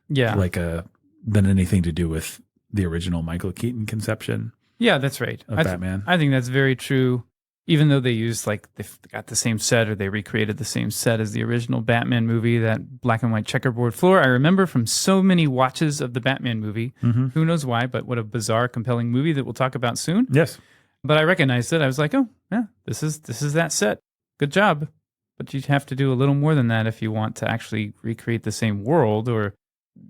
A: than anything to do with the original Michael Keaton conception.
B: Yeah, that's right.
A: Of Batman.
B: I think that's very true. Even though they used they've got the same set, or they recreated the same set as the original Batman movie, that black and white checkerboard floor. I remember from so many watches of the Batman movie. Who knows why, but what a bizarre, compelling movie that we'll talk about soon.
A: Yes.
B: But I recognized it. I was like, oh, yeah, this is that set. Good job. But you'd have to do a little more than that if you want to actually recreate the same world or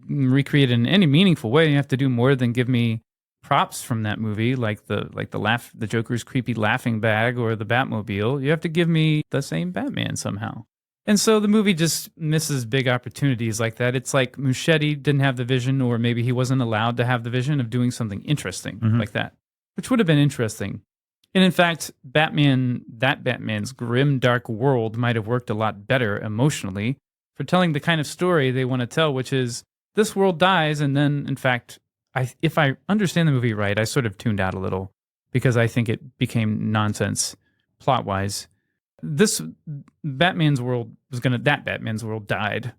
B: recreate it in any meaningful way. You have to do more than give me props from that movie, like the Joker's creepy laughing bag or the Batmobile. You have to give me the same Batman somehow. And so the movie just misses big opportunities like that. It's like Muschietti didn't have the vision, or maybe he wasn't allowed to have the vision of doing something interesting like that, which would have been interesting. And in fact, Batman's grim, dark world might have worked a lot better emotionally for telling the kind of story they want to tell, which is this world dies, and then, in fact, if I understand the movie right, I sort of tuned out a little because I think it became nonsense plot-wise. Batman's world died,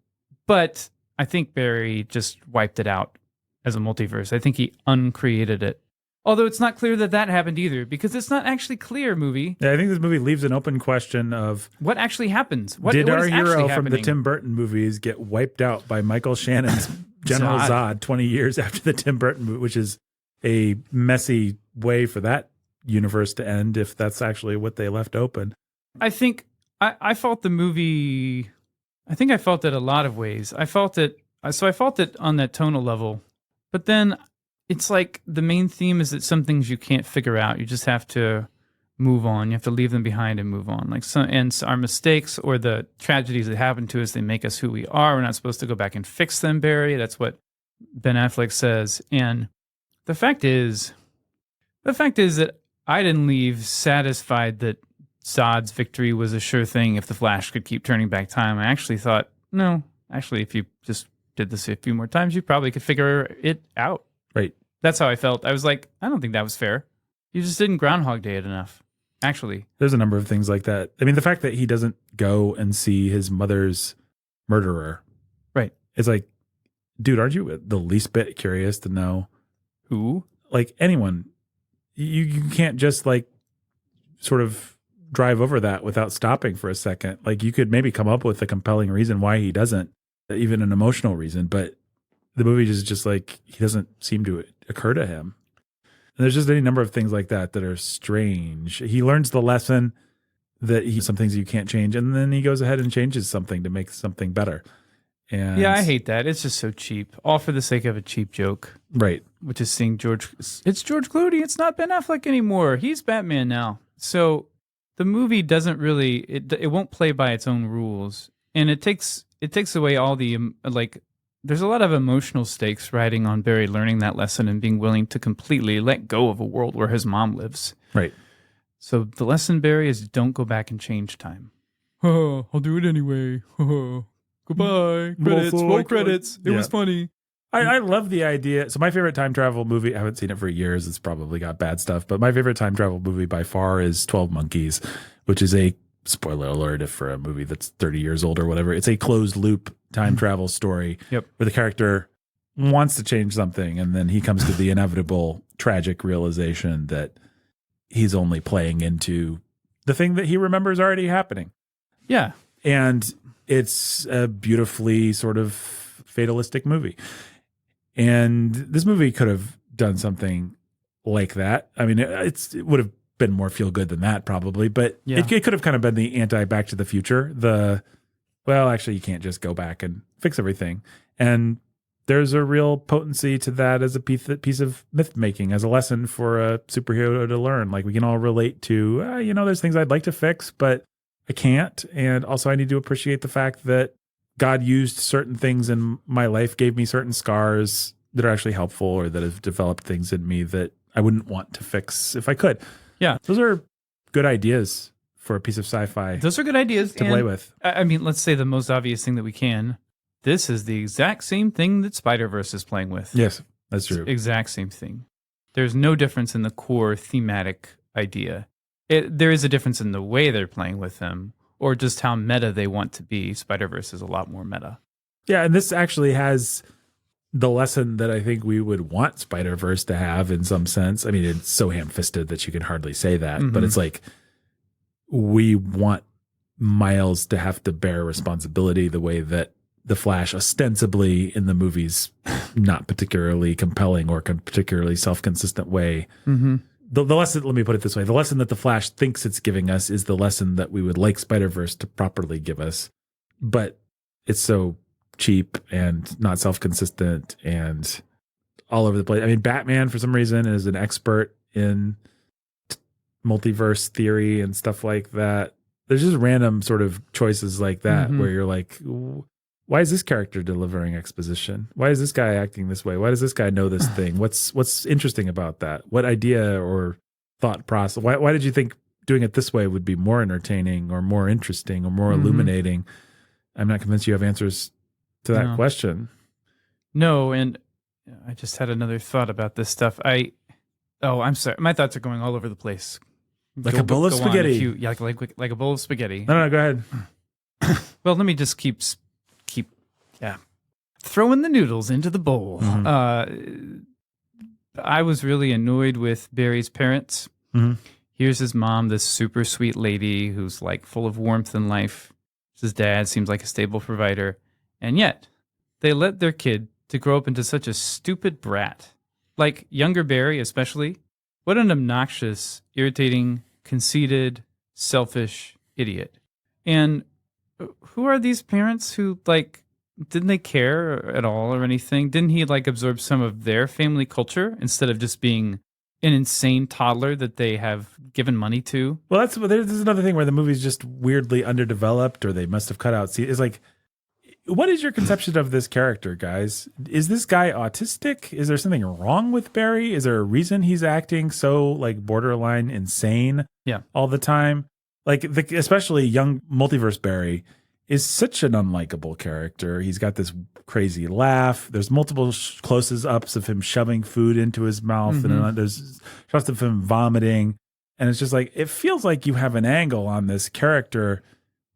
B: but I think Barry just wiped it out as a multiverse. I think he uncreated it. Although it's not clear that happened either, because it's not actually clear, movie.
A: Yeah, I think this movie leaves an open question of
B: what actually happens.
A: Did
B: what
A: our
B: is
A: hero
B: actually
A: from
B: happening?
A: the Tim Burton movies get wiped out by Michael Shannon's General Zod 20 years after the Tim Burton movie, which is a messy way for that universe to end if that's actually what they left open.
B: I think I felt the movie. I think I felt it a lot of ways. I felt it on that tonal level, but then it's like the main theme is that some things you can't figure out. You just have to move on. You have to leave them behind and move on. And our mistakes or the tragedies that happen to us, they make us who we are. We're not supposed to go back and fix them, Barry. That's what Ben Affleck says. And the fact is that I didn't leave satisfied that Zod's victory was a sure thing if the Flash could keep turning back time. I actually thought, no, if you just did this a few more times, you probably could figure it out.
A: Right.
B: That's how I felt. I was like, I don't think that was fair. You just didn't Groundhog Day it enough. Actually,
A: there's a number of things like that. I mean, the fact that he doesn't go and see his mother's murderer.
B: Right.
A: It's like, dude, aren't you the least bit curious to know
B: who?
A: Like anyone you can't just like sort of drive over that without stopping for a second. Like you could maybe come up with a compelling reason why he doesn't, even an emotional reason, but the movie is just like, he doesn't seem to occur to him. And there's just any number of things like that are strange. He learns the lesson that some things you can't change, and then he goes ahead and changes something to make something better. And
B: yeah, I hate that. It's just so cheap, all for the sake of a cheap joke.
A: Right.
B: Which is seeing it's George Clooney. It's not Ben Affleck anymore. He's Batman now. So the movie doesn't really, it won't play by its own rules, and it takes away all the there's a lot of emotional stakes riding on Barry learning that lesson and being willing to completely let go of a world where his mom lives.
A: Right.
B: So the lesson, Barry, is don't go back and change time. Oh, I'll do it anyway. Oh, goodbye. Credits. Roll credits. It was funny.
A: I love the idea. So my favorite time travel movie, I haven't seen it for years. It's probably got bad stuff, but my favorite time travel movie by far is 12 Monkeys, which is a, spoiler alert if for a movie that's 30 years old or whatever, it's a closed loop time travel story where the character wants to change something, and then he comes to the inevitable tragic realization that he's only playing into the thing that he remembers already happening.
B: Yeah.
A: And it's a beautifully sort of fatalistic movie. And this movie could have done something like that. I mean, it would have been more feel good than that probably, but it could have kind of been the anti Back to the Future. Well, actually, you can't just go back and fix everything. And there's a real potency to that as a piece of myth making, as a lesson for a superhero to learn. Like we can all relate to, there's things I'd like to fix, but I can't. And also I need to appreciate the fact that God used certain things in my life, gave me certain scars that are actually helpful or that have developed things in me that I wouldn't want to fix if I could.
B: Yeah.
A: Those are good ideas for a piece of sci-fi.
B: Those are good ideas
A: to play with.
B: I mean, let's say the most obvious thing that we can. This is the exact same thing that Spider-Verse is playing with.
A: Yes, that's true.
B: Exact same thing. There's no difference in the core thematic idea. There is a difference in the way they're playing with them, or just how meta they want to be. Spider-Verse is a lot more meta.
A: Yeah, and this actually has the lesson that I think we would want Spider-Verse to have in some sense. I mean, it's so ham-fisted that you can hardly say that, but it's like we want Miles to have to bear responsibility the way that the Flash ostensibly in the movies not particularly compelling or particularly self-consistent way. The lesson, let me put it this way, the lesson that the Flash thinks it's giving us is the lesson that we would like Spider-Verse to properly give us. But it's so cheap and not self-consistent and all over the place. I mean, Batman, for some reason, is an expert in multiverse theory and stuff like that. There's just random sort of choices like that where you're like, why is this character delivering exposition? Why is this guy acting this way? Why does this guy know this thing? What's interesting about that? What idea or thought process? Why did you think doing it this way would be more entertaining or more interesting or more illuminating? I'm not convinced you have answers to that question.
B: No, and I just had another thought about this stuff. I'm sorry. My thoughts are going all over the place.
A: Like a bowl of spaghetti.
B: Like a bowl of spaghetti.
A: No, go ahead.
B: Well, let me just keep throwing the noodles into the bowl. I was really annoyed with Barry's parents. Here's his mom, this super sweet lady who's like full of warmth and life. His dad seems like a stable provider. And yet, they let their kid to grow up into such a stupid brat. Like younger Barry especially. What an obnoxious, irritating, conceited, selfish idiot. And who are these parents who, didn't they care at all or anything? Didn't he, absorb some of their family culture instead of just being an insane toddler that they have given money to?
A: Well, there's another thing where the movie's just weirdly underdeveloped, or they must have cut out. It's like, what is your conception of this character, guys? Is this guy autistic? Is there something wrong with Barry? Is there a reason he's acting so borderline insane all the time? Especially young multiverse Barry is such an unlikable character. He's got this crazy laugh. There's multiple close-ups of him shoving food into his mouth, and there's shots of him vomiting. And it's just it feels like you have an angle on this character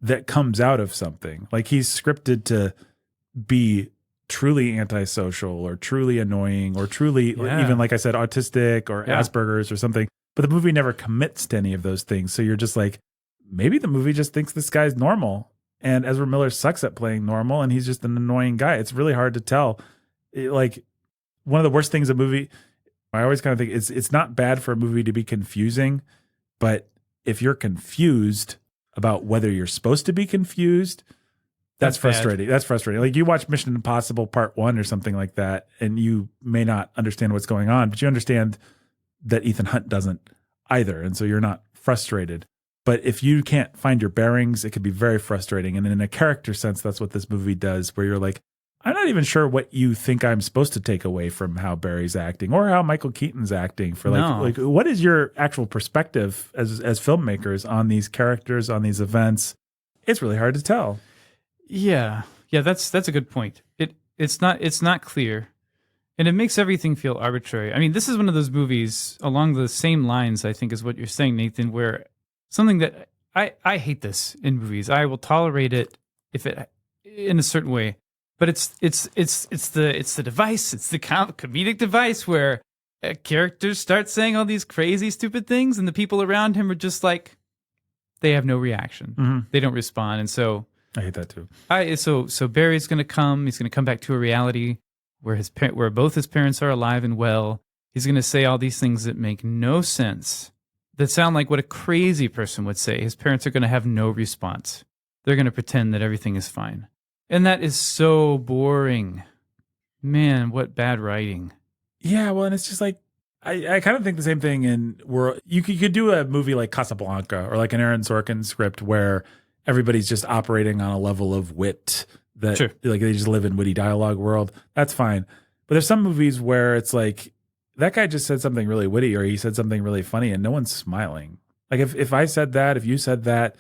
A: that comes out of something. Like he's scripted to be truly antisocial or truly annoying or truly, even like I said, autistic or Asperger's or something. But the movie never commits to any of those things. So you're just like, maybe the movie just thinks this guy's normal. And Ezra Miller sucks at playing normal, and he's just an annoying guy. It's really hard to tell. Like, one of the worst things a movie, I always kind of think it's not bad for a movie to be confusing, but if you're confused about whether you're supposed to be confused, that's frustrating.
B: Bad.
A: That's frustrating. Like, you watch Mission Impossible Part 1 or something like that, and you may not understand what's going on, but you understand that Ethan Hunt doesn't either. And so you're not frustrated. But if you can't find your bearings, it could be very frustrating. And in a character sense, that's what this movie does, where you're like, I'm not even sure what you think I'm supposed to take away from how Barry's acting or how Michael Keaton's acting. For like what is your actual perspective as filmmakers on these characters, on these events? It's really hard to tell.
B: Yeah, that's a good point. It's not clear, and it makes everything feel arbitrary. I mean, this is one of those movies along the same lines, I think, is what you're saying, Nathan, where something that I hate this in movies. I will tolerate it if it in a certain way, but it's the device. It's the comedic device where characters start saying all these crazy, stupid things, and the people around him are just like, they have no reaction. Mm-hmm. They don't respond, and so
A: I hate that too.
B: So Barry's going to come. He's going to come back to a reality where both his parents are alive and well. He's going to say all these things that make no sense, that sound like what a crazy person would say. His parents are going to have no response. They're going to pretend that everything is fine. And that is so boring. Man, what bad writing.
A: Yeah, well, and it's just like, I kind of think the same thing you could do a movie like Casablanca or like an Aaron Sorkin script where everybody's just operating on a level of wit that like they just live in witty dialogue world. That's fine. But there's some movies where it's like, that guy just said something really witty or he said something really funny and no one's smiling. Like if I said that, if you said that,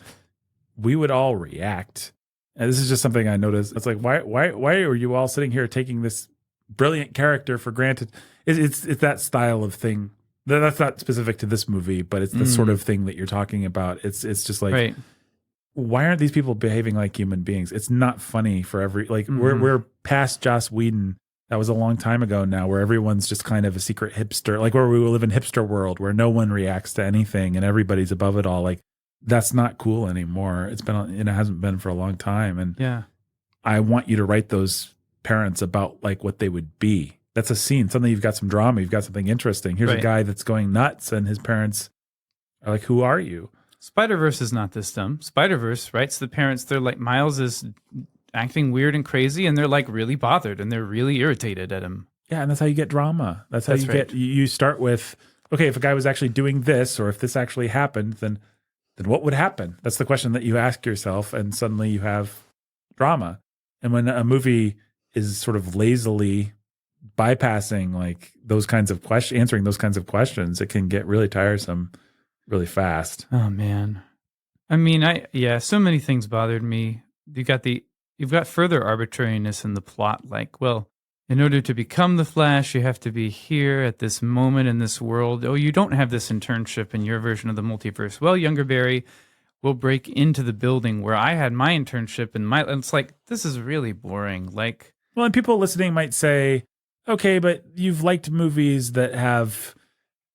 A: we would all react. And this is just something I noticed. It's like, why are you all sitting here taking this brilliant character for granted? It's that style of thing. That's not specific to this movie, but it's the sort of thing that you're talking about. It's just like, why aren't these people behaving like human beings? It's not funny for we're past Joss Whedon. That was a long time ago now, where everyone's just kind of a secret hipster, like where we live in hipster world, where no one reacts to anything and everybody's above it all. Like, that's not cool anymore. It hasn't been for a long time. And I want you to write those parents about like what they would be. That's a scene. Suddenly you've got some drama. You've got something interesting. Here's a guy that's going nuts and his parents are like, who are you?
B: Spider-Verse is not this dumb. Spider-Verse, right? So the parents, they're like, Miles is acting weird and crazy, and they're like really bothered and they're really irritated at him.
A: Yeah, and that's how you get drama. That's how you start with, okay, if a guy was actually doing this or if this actually happened, then what would happen? That's the question that you ask yourself, and suddenly you have drama. And when a movie is sort of lazily bypassing like those kinds of questions, answering those kinds of questions, it can get really tiresome really fast.
B: Oh man. I mean, so many things bothered me. You've got further arbitrariness in the plot, like, well, in order to become the Flash, you have to be here at this moment in this world. Oh, you don't have this internship in your version of the multiverse. Well, younger Barry will break into the building where I had my internship and it's like, this is really boring. Like,
A: well, and people listening might say, okay, but you've liked movies that have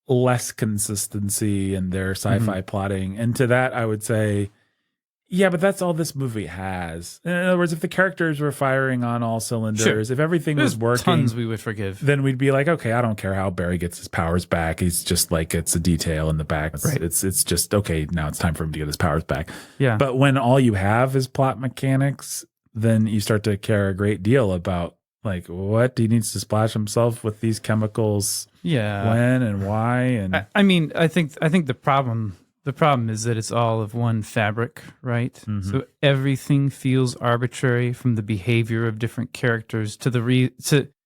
A: less consistency in their sci-fi plotting. And to that, I would say, yeah, but that's all this movie has. In other words, if the characters were firing on all cylinders, if everything was working,
B: tons we would forgive.
A: Then we'd be like, okay, I don't care how Barry gets his powers back. He's just like, it's a detail in the back. It's just, okay, now it's time for him to get his powers back.
B: Yeah.
A: But when all you have is plot mechanics, then you start to care a great deal about like, what he needs to splash himself with these chemicals.
B: Yeah.
A: When and why. And
B: I mean, I think the problem is that it's all of one fabric, right? Mm-hmm. So everything feels arbitrary, from the behavior of different characters to the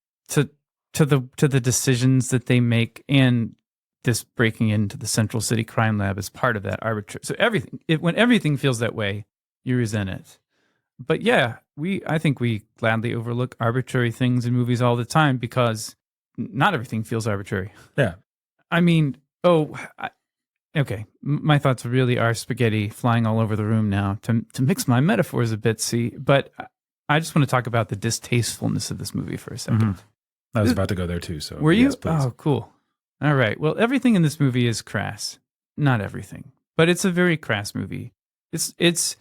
B: decisions that they make, and this breaking into the Central City Crime Lab is part of that arbitrary. So when everything feels that way, you resent it. But yeah, I think we gladly overlook arbitrary things in movies all the time because not everything feels arbitrary.
A: Yeah.
B: I mean, okay. My thoughts really are spaghetti flying all over the room now to mix my metaphors a bit, see. But I just want to talk about the distastefulness of this movie for a second.
A: I was about to go there too. So
B: Were you?
A: Yes, please.
B: Oh, cool. All right. Well, everything in this movie is crass. Not everything, but it's a very crass movie. It's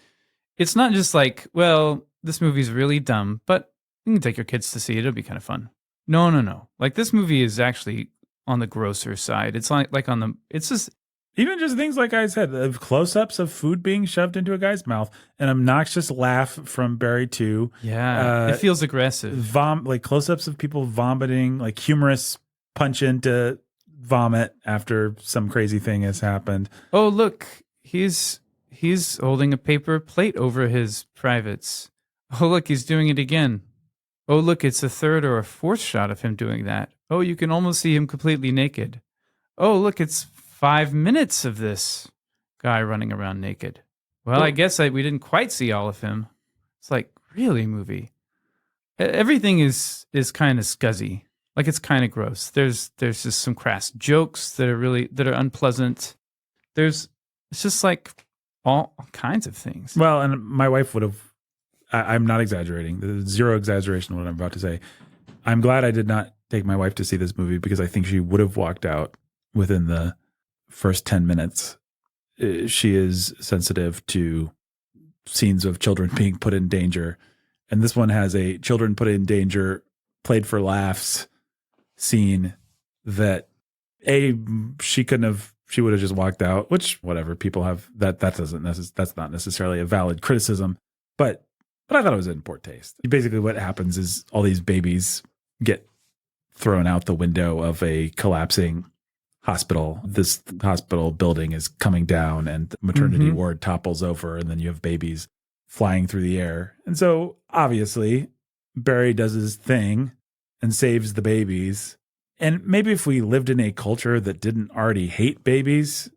B: not just like, well, this movie's really dumb, but you can take your kids to see it. It'll be kind of fun. No. Like, this movie is actually on the grosser side. It's like on the. It's just.
A: Even just things like I said, the close-ups of food being shoved into a guy's mouth, an obnoxious laugh from Barry 2.
B: Yeah, it feels aggressive.
A: Like close-ups of people vomiting, like humorous punch into vomit after some crazy thing has happened.
B: Oh, look, he's holding a paper plate over his privates. Oh, look, he's doing it again. Oh, look, it's a third or a fourth shot of him doing that. Oh, you can almost see him completely naked. Oh, look, it's 5 minutes of this guy running around naked. Well, I guess we didn't quite see all of him. It's like, really, movie? Everything is kind of scuzzy. Like, it's kind of gross. There's just some crass jokes that are unpleasant. It's just like all kinds of things.
A: Well, and my wife would have. I'm not exaggerating. There's zero exaggeration in what I'm about to say. I'm glad I did not take my wife to see this movie because I think she would have walked out within the first 10 minutes. She is sensitive to scenes of children being put in danger. And this one has a children put in danger, played for laughs scene that she would have just walked out, which whatever, people have that's not necessarily a valid criticism, but I thought it was in poor taste. Basically what happens is all these babies get thrown out the window of a collapsing hospital. This hospital building is coming down and the maternity ward topples over, and then you have babies flying through the air. And so obviously Barry does his thing and saves the babies. And maybe if we lived in a culture that didn't already hate babies,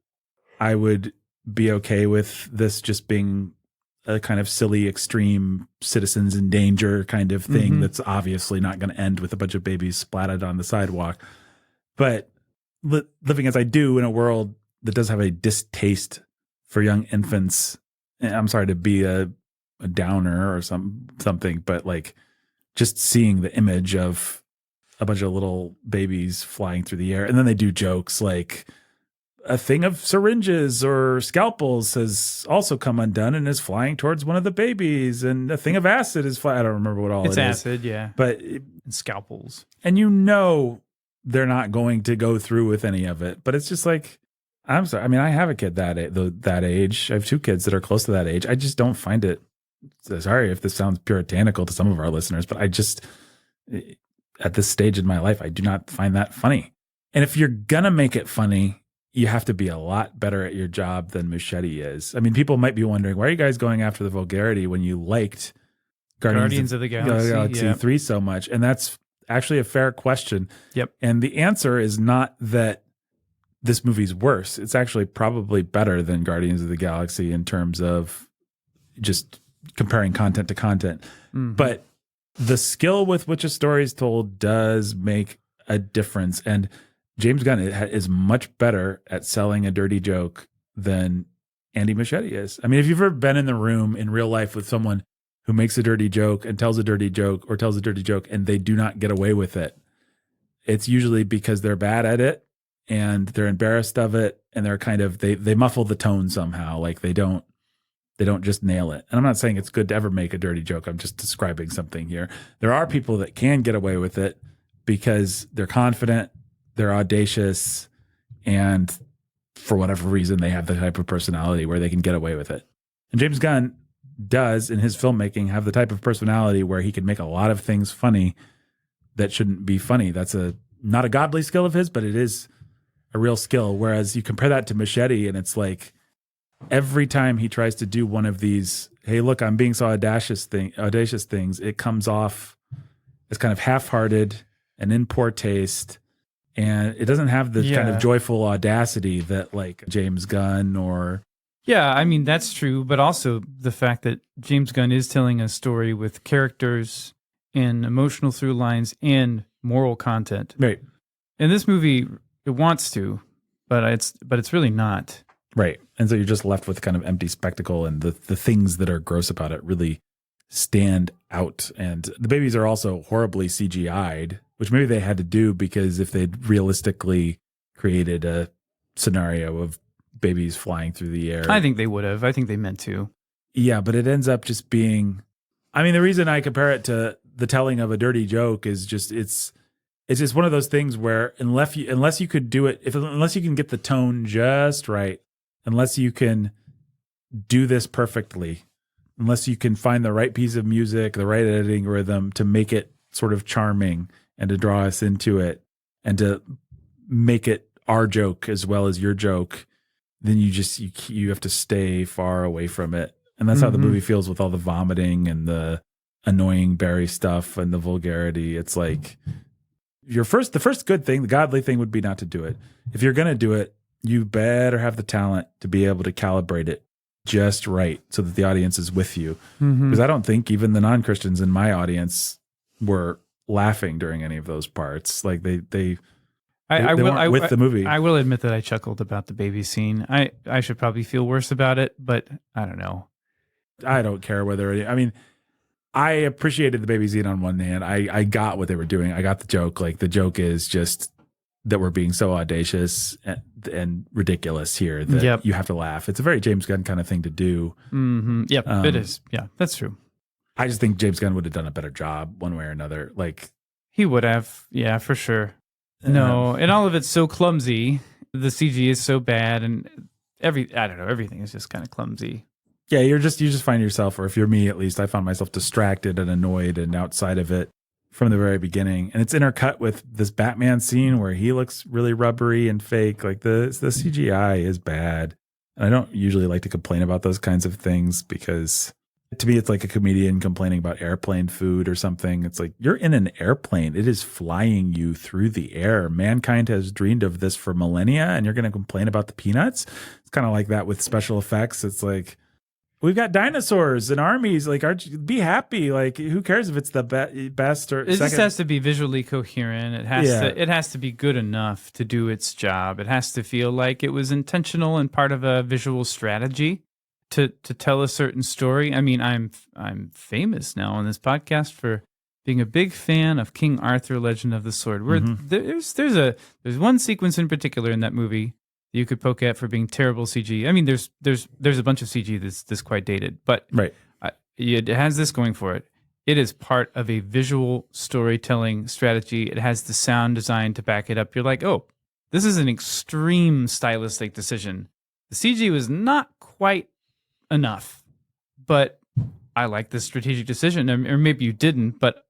A: I would be okay with this just being a kind of silly, extreme citizens in danger kind of thing that's obviously not going to end with a bunch of babies splatted on the sidewalk. But living as I do in a world that does have a distaste for young infants, I'm sorry to be a downer or something, but like just seeing the image of a bunch of little babies flying through the air. And then they do jokes like a thing of syringes or scalpels has also come undone and is flying towards one of the babies. And a thing of acid is I don't remember what all it is.
B: It's acid, yeah.
A: But
B: and scalpels.
A: And they're not going to go through with any of it. But it's just like, I'm sorry. I mean, I have a kid that age. I have 2 kids that are close to that age. I just don't find it. Sorry if this sounds puritanical to some of our listeners, but I just, at this stage in my life, I do not find that funny. And if you're going to make it funny, you have to be a lot better at your job than Muschietti is. I mean, people might be wondering, why are you guys going after the vulgarity when you liked Guardians of the Galaxy 3 so much? And that's actually a fair question.
B: Yep.
A: And the answer is not that this movie's worse. It's actually probably better than Guardians of the Galaxy in terms of just comparing content to content. But the skill with which a story is told does make a difference. And James Gunn is much better at selling a dirty joke than Andy Muschietti is. I mean, if you've ever been in the room in real life with someone who makes a dirty joke and tells a dirty joke or tells a dirty joke and they do not get away with it, it's usually because they're bad at it and they're embarrassed of it, and they're kind of they muffle the tone somehow, like they don't just nail it. And I'm not saying it's good to ever make a dirty joke. I'm just describing something here. There are people that can get away with it because they're confident, they're audacious, and for whatever reason, they have the type of personality where they can get away with it. And James Gunn does, in his filmmaking, have the type of personality where he can make a lot of things funny that shouldn't be funny. That's not a godly skill of his, but it is a real skill. Whereas you compare that to Muschietti, and it's like every time he tries to do one of these, hey, look, I'm being so audacious things, it comes off as kind of half-hearted and in poor taste. And it doesn't have the kind of joyful audacity that like James Gunn or...
B: Yeah, I mean, that's true. But also the fact that James Gunn is telling a story with characters and emotional through lines and moral content.
A: Right.
B: In this movie, it wants to, but it's really not.
A: Right. And so you're just left with kind of empty spectacle, and the things that are gross about it really stand out. And the babies are also horribly CGI'd, which maybe they had to do because if they'd realistically created a scenario of babies flying through the air.
B: I think they would have. I think they meant to.
A: Yeah, but it ends up just being, I mean, the reason I compare it to the telling of a dirty joke is just it's just one of those things where unless you could do it, unless you can get the tone just right, unless you can do this perfectly, unless you can find the right piece of music, the right editing rhythm to make it sort of charming and to draw us into it and to make it our joke as well as your joke, then you have to stay far away from it. And that's how the movie feels with all the vomiting and the annoying Barry stuff and the vulgarity. It's like the first good thing, the godly thing would be not to do it. If you're going to do it, you better have the talent to be able to calibrate it just right so that the audience is with you. Because I don't think even the non-Christians in my audience were laughing during any of those parts. Like they weren't with the movie.
B: I will admit that I chuckled about the baby scene. I should probably feel worse about it, but I don't know.
A: I don't care whether, I mean, I appreciated the baby scene on one hand. I got what they were doing. I got the joke. Like the joke is just that we're being so audacious and ridiculous here that you have to laugh. It's a very James Gunn kind of thing to do.
B: Yep, it is. Yeah, that's true.
A: I just think James Gunn would have done a better job one way or another. Like
B: he would have. Yeah, for sure. No, and all of it's so clumsy. The CG is so bad, and everything is just kind of clumsy.
A: Yeah, you just find yourself, or if you're me at least, I found myself distracted and annoyed and outside of it from the very beginning. And it's intercut with this Batman scene where he looks really rubbery and fake. Like the CGI is bad. And I don't usually like to complain about those kinds of things because to me, it's like a comedian complaining about airplane food or something. It's like, you're in an airplane. It is flying you through the air. Mankind has dreamed of this for millennia, and you're going to complain about the peanuts? It's kind of like that with special effects. It's like, we've got dinosaurs and armies. Like, be happy. Like, who cares if it's the best or
B: it second? Just has to be visually coherent. It has to be good enough to do its job. It has to feel like it was intentional and part of a visual strategy to tell a certain story. I mean, I'm famous now on this podcast for being a big fan of King Arthur: Legend of the Sword. Where there's one sequence in particular in that movie you could poke at for being terrible CG. I mean, there's a bunch of CG that's quite dated, but
A: right.
B: It has this going for it. It is part of a visual storytelling strategy. It has the sound design to back it up. You're like, oh, this is an extreme stylistic decision. The CG was not quite enough, but I like this strategic decision. Or maybe you didn't, but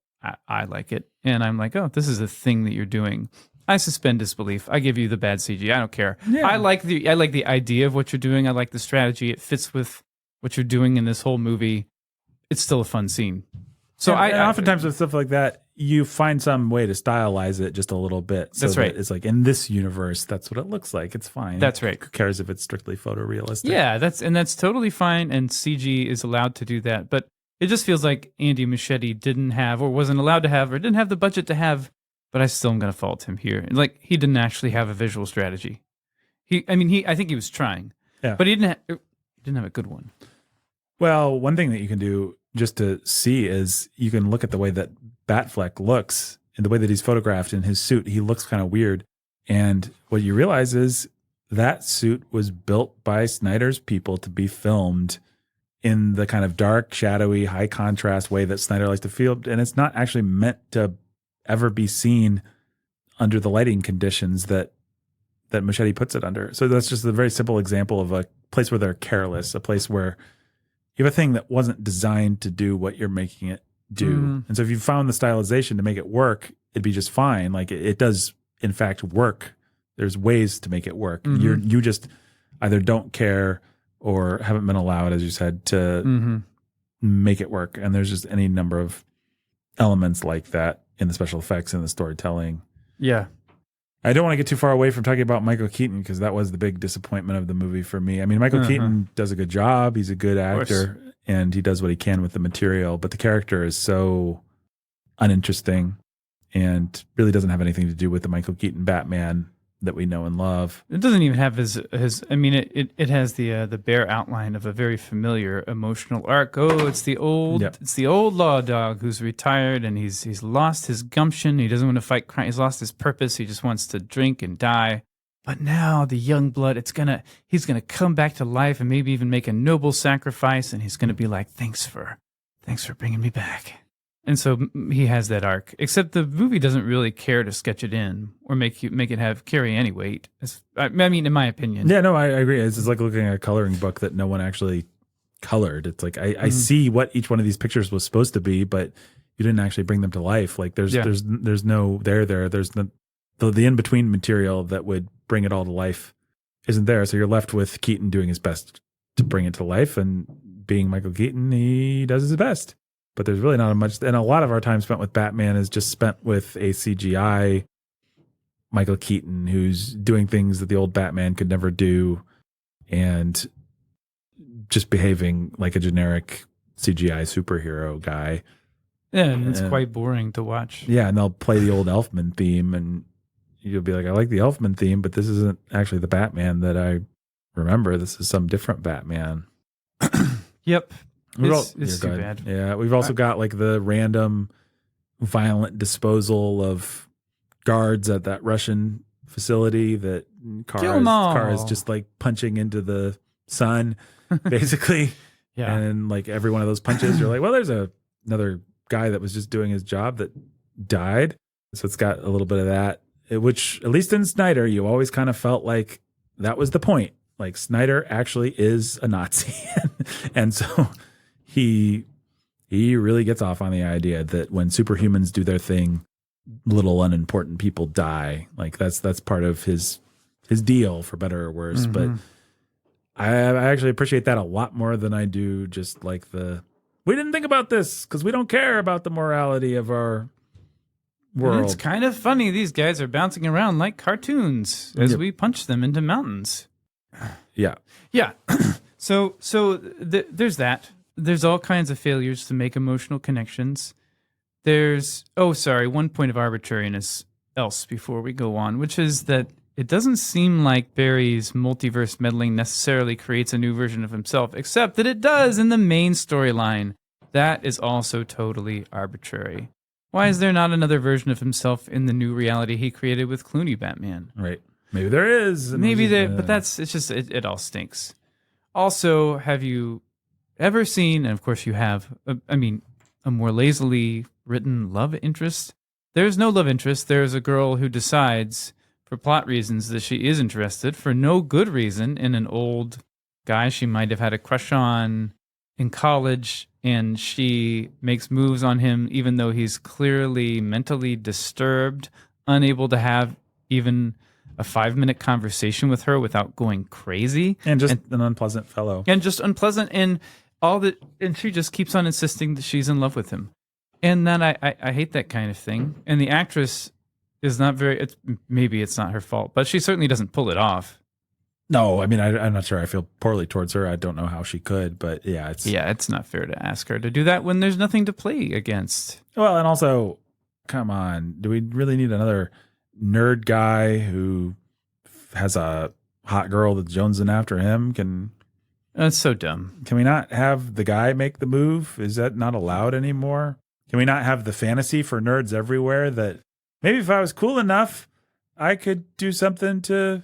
B: I like it. And I'm like, oh, this is a thing that you're doing. I suspend disbelief. I give you the bad CG. I don't care. Yeah. I like the idea of what you're doing. I like the strategy. It fits with what you're doing in this whole movie. It's still a fun scene. So
A: and oftentimes with stuff like that, you find some way to stylize it just a little bit. So
B: that's right.
A: It's like in this universe, that's what it looks like. It's fine.
B: That's right.
A: Who cares if it's strictly photorealistic?
B: Yeah, that's totally fine. And CG is allowed to do that. But it just feels like Andy Muschietti didn't have, or wasn't allowed to have, or didn't have the budget to have. But I still am going to fault him here. Like, he didn't actually have a visual strategy. I think he was trying, but he didn't have a good one.
A: Well, one thing that you can do just to see is you can look at the way that Batfleck looks and the way that he's photographed in his suit. He looks kind of weird. And what you realize is that suit was built by Snyder's people to be filmed in the kind of dark, shadowy, high contrast way that Snyder likes to film. And it's not actually meant to ever be seen under the lighting conditions that Muschietti puts it under. So that's just a very simple example of a place where they're careless, a place where you have a thing that wasn't designed to do what you're making it do. And so if you found the stylization to make it work, it'd be just fine. Like it does in fact work. There's ways to make it work. You just either don't care or haven't been allowed, as you said, to make it work. And there's just any number of elements like that in the special effects and the storytelling.
B: Yeah.
A: I don't want to get too far away from talking about Michael Keaton because that was the big disappointment of the movie for me. I mean, Michael Keaton does a good job. He's a good actor and he does what he can with the material, but the character is so uninteresting and really doesn't have anything to do with the Michael Keaton Batman that we know and love.
B: It doesn't even have his. I mean, it has the bare outline of a very familiar emotional arc. Oh, it's the old law dog who's retired and he's lost his gumption. He doesn't want to fight crime. He's lost his purpose. He just wants to drink and die. But now the young blood, he's gonna come back to life and maybe even make a noble sacrifice. And he's gonna be like, thanks for bringing me back. And so he has that arc, except the movie doesn't really care to sketch it in or make it carry any weight. I mean, in my opinion.
A: Yeah, no, I agree. It's like looking at a coloring book that no one actually colored. It's like I see what each one of these pictures was supposed to be, but you didn't actually bring them to life. Like there's no there. There's the in between material that would bring it all to life isn't there. So you're left with Keaton doing his best to bring it to life, and being Michael Keaton, he does his best. But there's really not much, and a lot of our time spent with Batman is just spent with a CGI Michael Keaton who's doing things that the old Batman could never do, and just behaving like a generic CGI superhero guy.
B: Yeah, and it's quite boring to watch.
A: Yeah, and they'll play the old Elfman theme, and you'll be like, I like the Elfman theme, but this isn't actually the Batman that I remember. This is some different Batman.
B: Yep. It's too bad.
A: Yeah, we've also got like the random violent disposal of guards at that Russian facility that car is just like punching into the sun, basically.
B: Yeah.
A: And like every one of those punches, you're like, well, there's another guy that was just doing his job that died. So it's got a little bit of that, which at least in Snyder, you always kind of felt like that was the point. Like Snyder actually is a Nazi. And so he really gets off on the idea that when superhumans do their thing, little unimportant people die. Like that's part of his deal, for better or worse.
B: Mm-hmm.
A: But I actually appreciate that a lot more than I do just like we didn't think about this because we don't care about the morality of our world.
B: And it's kind of funny. These guys are bouncing around like cartoons as we punch them into mountains.
A: Yeah.
B: Yeah. So there's that. There's all kinds of failures to make emotional connections. There's, one point of arbitrariness else before we go on, which is that it doesn't seem like Barry's multiverse meddling necessarily creates a new version of himself, except that it does in the main storyline. That is also totally arbitrary. Why is there not another version of himself in the new reality he created with Clooney Batman?
A: Right. Maybe there is.
B: Maybe there, but it all stinks. Also, have you ever seen, and of course you have, a more lazily written love interest? There's no love interest. There's a girl who decides, for plot reasons, that she is interested, for no good reason, in an old guy she might have had a crush on in college, and she makes moves on him even though he's clearly mentally disturbed, unable to have even a 5-minute conversation with her without going crazy.
A: And just an unpleasant fellow.
B: And just unpleasant, and all that, and she just keeps on insisting that she's in love with him. And then I hate that kind of thing. And the actress is not maybe it's not her fault, but she certainly doesn't pull it off.
A: No, I mean, I'm not sure I feel poorly towards her. I don't know how she could, but yeah,
B: it's not fair to ask her to do that when there's nothing to play against.
A: Well, and also, come on, do we really need another nerd guy who has a hot girl that's jonesing after him?
B: That's so dumb.
A: Can we not have the guy make the move? Is that not allowed anymore? Can we not have the fantasy for nerds everywhere that maybe if I was cool enough, I could do something to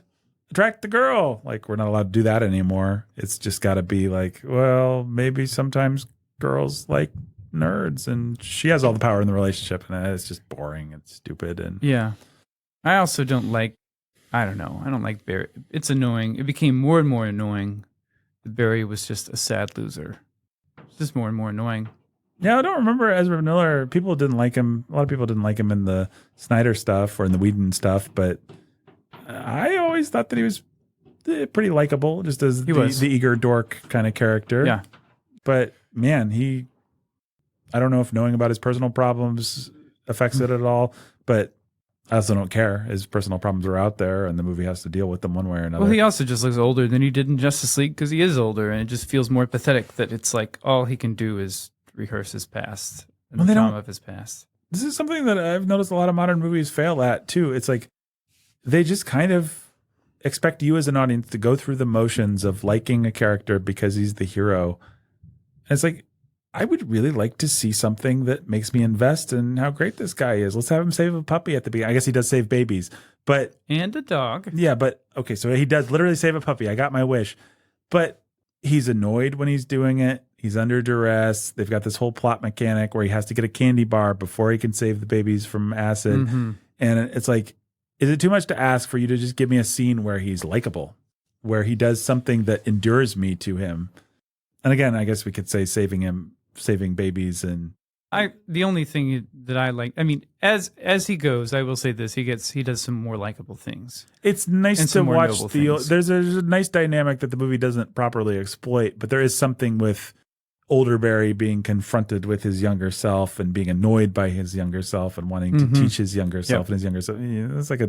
A: attract the girl? Like, we're not allowed to do that anymore. It's just got to be like, well, maybe sometimes girls like nerds and she has all the power in the relationship, and it's just boring and stupid. And
B: yeah. I also don't like Barry. It's annoying. It became more and more annoying that Barry was just a sad loser. It's just more and more annoying.
A: Yeah, I don't remember Ezra Miller. People didn't like him. A lot of people didn't like him in the Snyder stuff or in the Whedon stuff, but I always thought that he was pretty likable, just as the eager dork kind of character.
B: Yeah.
A: But man, I don't know if knowing about his personal problems affects it at all, but I also don't care. His personal problems are out there, and the movie has to deal with them one way or another.
B: Well, he also just looks older than he did in Justice League because he is older, and it just feels more pathetic that it's like all he can do is rehearse his past and the trauma of his past.
A: This is something that I've noticed a lot of modern movies fail at, too. It's like they just kind of expect you as an audience to go through the motions of liking a character because he's the hero. And it's like, I would really like to see something that makes me invest in how great this guy is. Let's have him save a puppy at the beginning. I guess he does save babies, but
B: and a dog.
A: Yeah, but okay, so he does literally save a puppy. I got my wish. But he's annoyed when he's doing it. He's under duress. They've got this whole plot mechanic where he has to get a candy bar before he can save the babies from acid.
B: Mm-hmm.
A: And it's like, is it too much to ask for you to just give me a scene where he's likable, where he does something that endures me to him? And again, I guess we could say saving babies. And
B: the only thing that I like, I mean, as he goes, I will say this: he does some more likable things.
A: It's nice to watch there's a nice dynamic that the movie doesn't properly exploit, but there is something with older Barry being confronted with his younger self and being annoyed by his younger self and wanting to teach his younger self and his younger self. It's like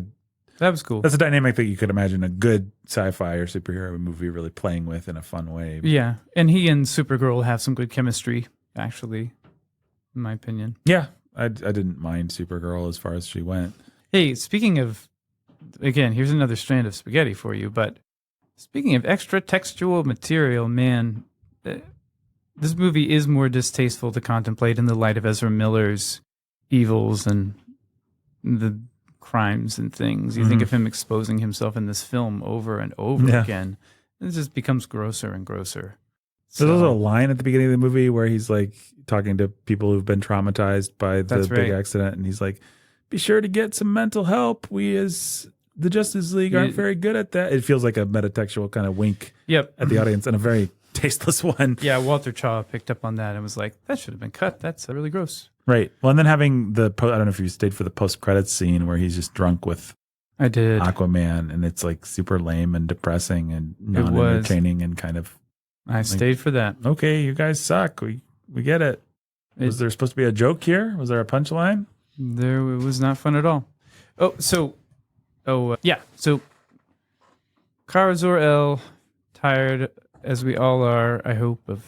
B: that was cool.
A: That's a dynamic that you could imagine a good sci-fi or superhero movie really playing with in a fun way.
B: Yeah, and he and Supergirl have some good chemistry, actually, in my opinion.
A: Yeah, I didn't mind Supergirl as far as she went.
B: Hey, speaking of, again, here's another strand of spaghetti for you, but speaking of extra textual material, man, this movie is more distasteful to contemplate in the light of Ezra Miller's evils and the crimes and things. You think of him exposing himself in this film over and over again. It just becomes grosser and grosser.
A: So there's a line at the beginning of the movie where he's like talking to people who've been traumatized by the big accident, and he's like, be sure to get some mental help. We as the Justice League aren't very good at that. It feels like a metatextual kind of wink at the audience, and a very tasteless one.
B: Yeah, Walter Chaw picked up on that and was like, that should have been cut. That's really gross.
A: Right. Well, and then having I don't know if you stayed for the post-credits scene where he's just drunk with
B: I did
A: Aquaman, and it's like super lame and depressing and non-entertaining and kind of.
B: I stayed for that.
A: Okay, you guys suck. We get it. Was there supposed to be a joke here? Was there a punchline?
B: It was not fun at all. So Kara Zor-El, tired as we all are, I hope, of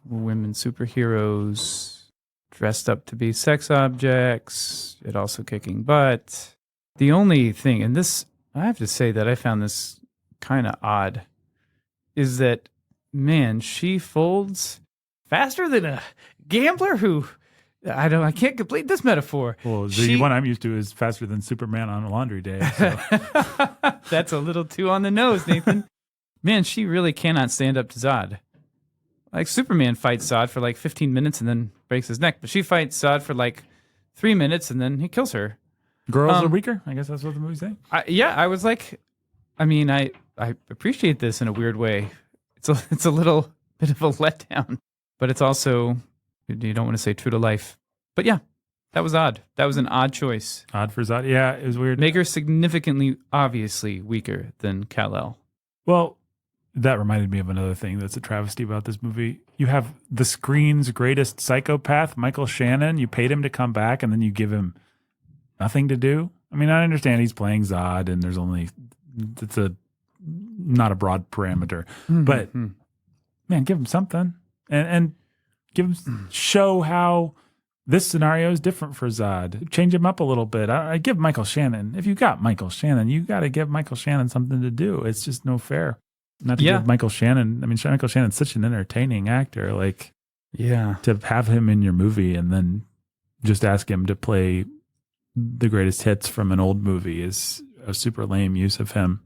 B: women superheroes dressed up to be sex objects, yet also kicking butt. The only thing, and this, I have to say that I found this kind of odd, is that, man, she folds faster than a gambler who, I can't complete this metaphor.
A: Well, the one I'm used to is faster than Superman on a laundry day. So.
B: That's a little too on the nose, Nathan. Man, she really cannot stand up to Zod. Like, Superman fights Zod for like 15 minutes and then breaks his neck, but she fights Zod for like 3 minutes and then he kills her.
A: Girls are weaker? I guess that's what the movie's saying.
B: I was like, I mean, I appreciate this in a weird way. It's a little bit of a letdown, but it's also, you don't want to say true to life. But yeah, that was odd. That was an odd choice.
A: Odd for Zod. Yeah, it was weird.
B: Make her significantly, obviously weaker than Kal-El.
A: Well, that reminded me of another thing that's a travesty about this movie. You have the screen's greatest psychopath, Michael Shannon. You paid him to come back, and then you give him nothing to do. I mean, I understand he's playing Zod, and it's not a broad parameter, but man, give him something, and give him show how this scenario is different for Zod. Change him up a little bit. I give Michael Shannon. If you got Michael Shannon, you got to give Michael Shannon something to do. It's just no fair. Not to give Michael Shannon. I mean, Michael Shannon's such an entertaining actor. Like, to have him in your movie and then just ask him to play the greatest hits from an old movie is a super lame use of him.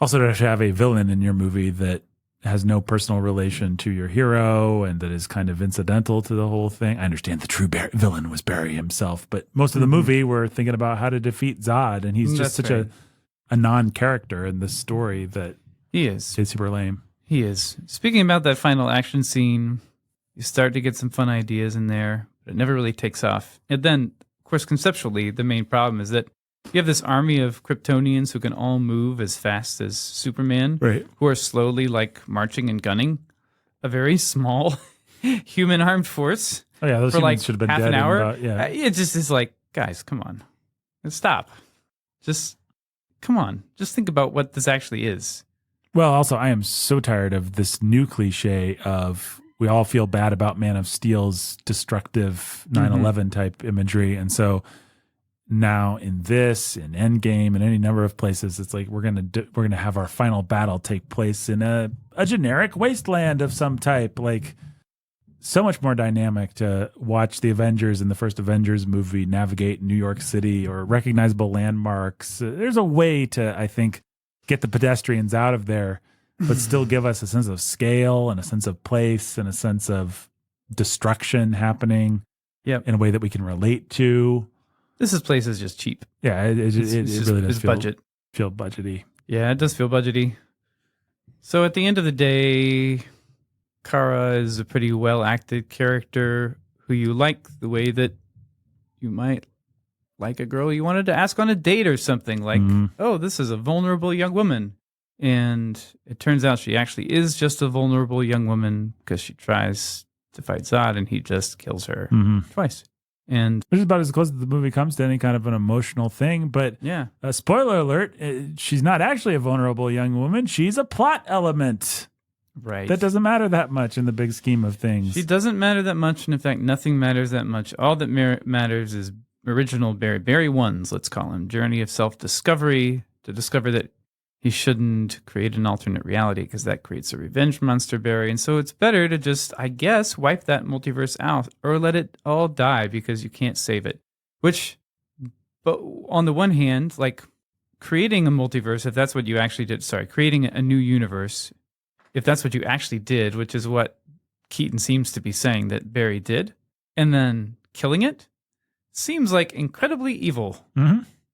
A: Also, to have a villain in your movie that has no personal relation to your hero and that is kind of incidental to the whole thing. I understand the true villain was Barry himself, but most of the movie we're thinking about how to defeat Zod, and he's just a non-character in this story that
B: he is.
A: It's super lame.
B: He is. Speaking about that final action scene, you start to get some fun ideas in there, but it never really takes off. And then, of course, conceptually, the main problem is that you have this army of Kryptonians who can all move as fast as Superman, who are slowly like marching and gunning a very small human armed force.
A: Oh yeah, those
B: for
A: humans
B: like
A: should have been
B: half
A: dead
B: an hour.
A: It
B: just is like, guys, come on, stop. Just come on. Just think about what this actually is.
A: Well, also, I am so tired of this new cliche of we all feel bad about Man of Steel's destructive 9/11 type imagery, and so now in this, in Endgame, in any number of places, it's like we're gonna have our final battle take place in a generic wasteland of some type. Like, so much more dynamic to watch the Avengers in the first Avengers movie navigate New York City or recognizable landmarks. There's a way to, I think, get the pedestrians out of there, but still give us a sense of scale and a sense of place and a sense of destruction happening in a way that we can relate to.
B: This place is just cheap.
A: Yeah, it really does feel budgety.
B: Yeah, it does feel budgety. So at the end of the day, Kara is a pretty well-acted character who you like the way that you might like a girl you wanted to ask on a date or something. Like, oh, this is a vulnerable young woman. And it turns out she actually is just a vulnerable young woman because she tries to fight Zod and he just kills her twice. And
A: which is about as close as the movie comes to any kind of an emotional thing. But spoiler alert, she's not actually a vulnerable young woman. She's a plot element.
B: Right.
A: That doesn't matter that much in the big scheme of things.
B: She doesn't matter that much. And in fact, nothing matters that much. All that matters is original Barry. Barry 1's, let's call him, journey of self-discovery to discover that he shouldn't create an alternate reality because that creates a revenge monster Barry. And so it's better to just, I guess, wipe that multiverse out or let it all die because you can't save it. But on the one hand, like creating a multiverse, if that's what you actually did, creating a new universe, if that's what you actually did, which is what Keaton seems to be saying that Barry did, and then killing it, seems like incredibly evil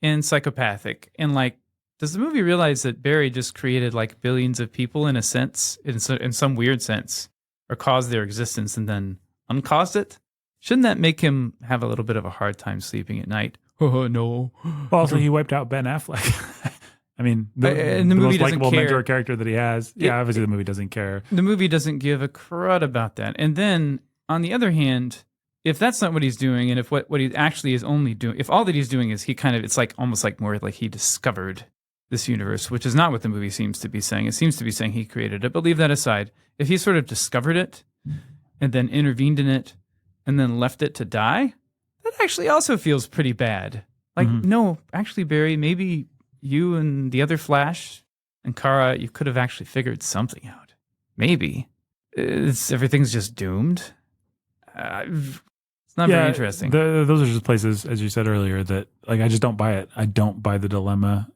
B: and psychopathic. And like, does the movie realize that Barry just created like billions of people in a sense, in some weird sense, or caused their existence and then uncaused it? Shouldn't that make him have a little bit of a hard time sleeping at night? Oh, no.
A: Well, also, he wiped out Ben Affleck. I mean,
B: and the movie
A: most likable
B: care.
A: mentor character that he has. Yeah, obviously the movie doesn't care.
B: The movie doesn't give a crud about that. And then, on the other hand, if that's not what he's doing, and if what he actually is only doing, if all that he's doing is it's like almost like more like he discovered this universe, which is not what the movie seems to be saying. It seems to be saying he created it, but leave that aside. If he sort of discovered it and then intervened in it and then left it to die, that actually also feels pretty bad. Like, no, actually, Barry, maybe you and the other Flash and Kara, you could have actually figured something out. Maybe. Everything's just doomed. It's not very interesting.
A: Those are just places, as you said earlier, that like I just don't buy it. I don't buy the dilemma.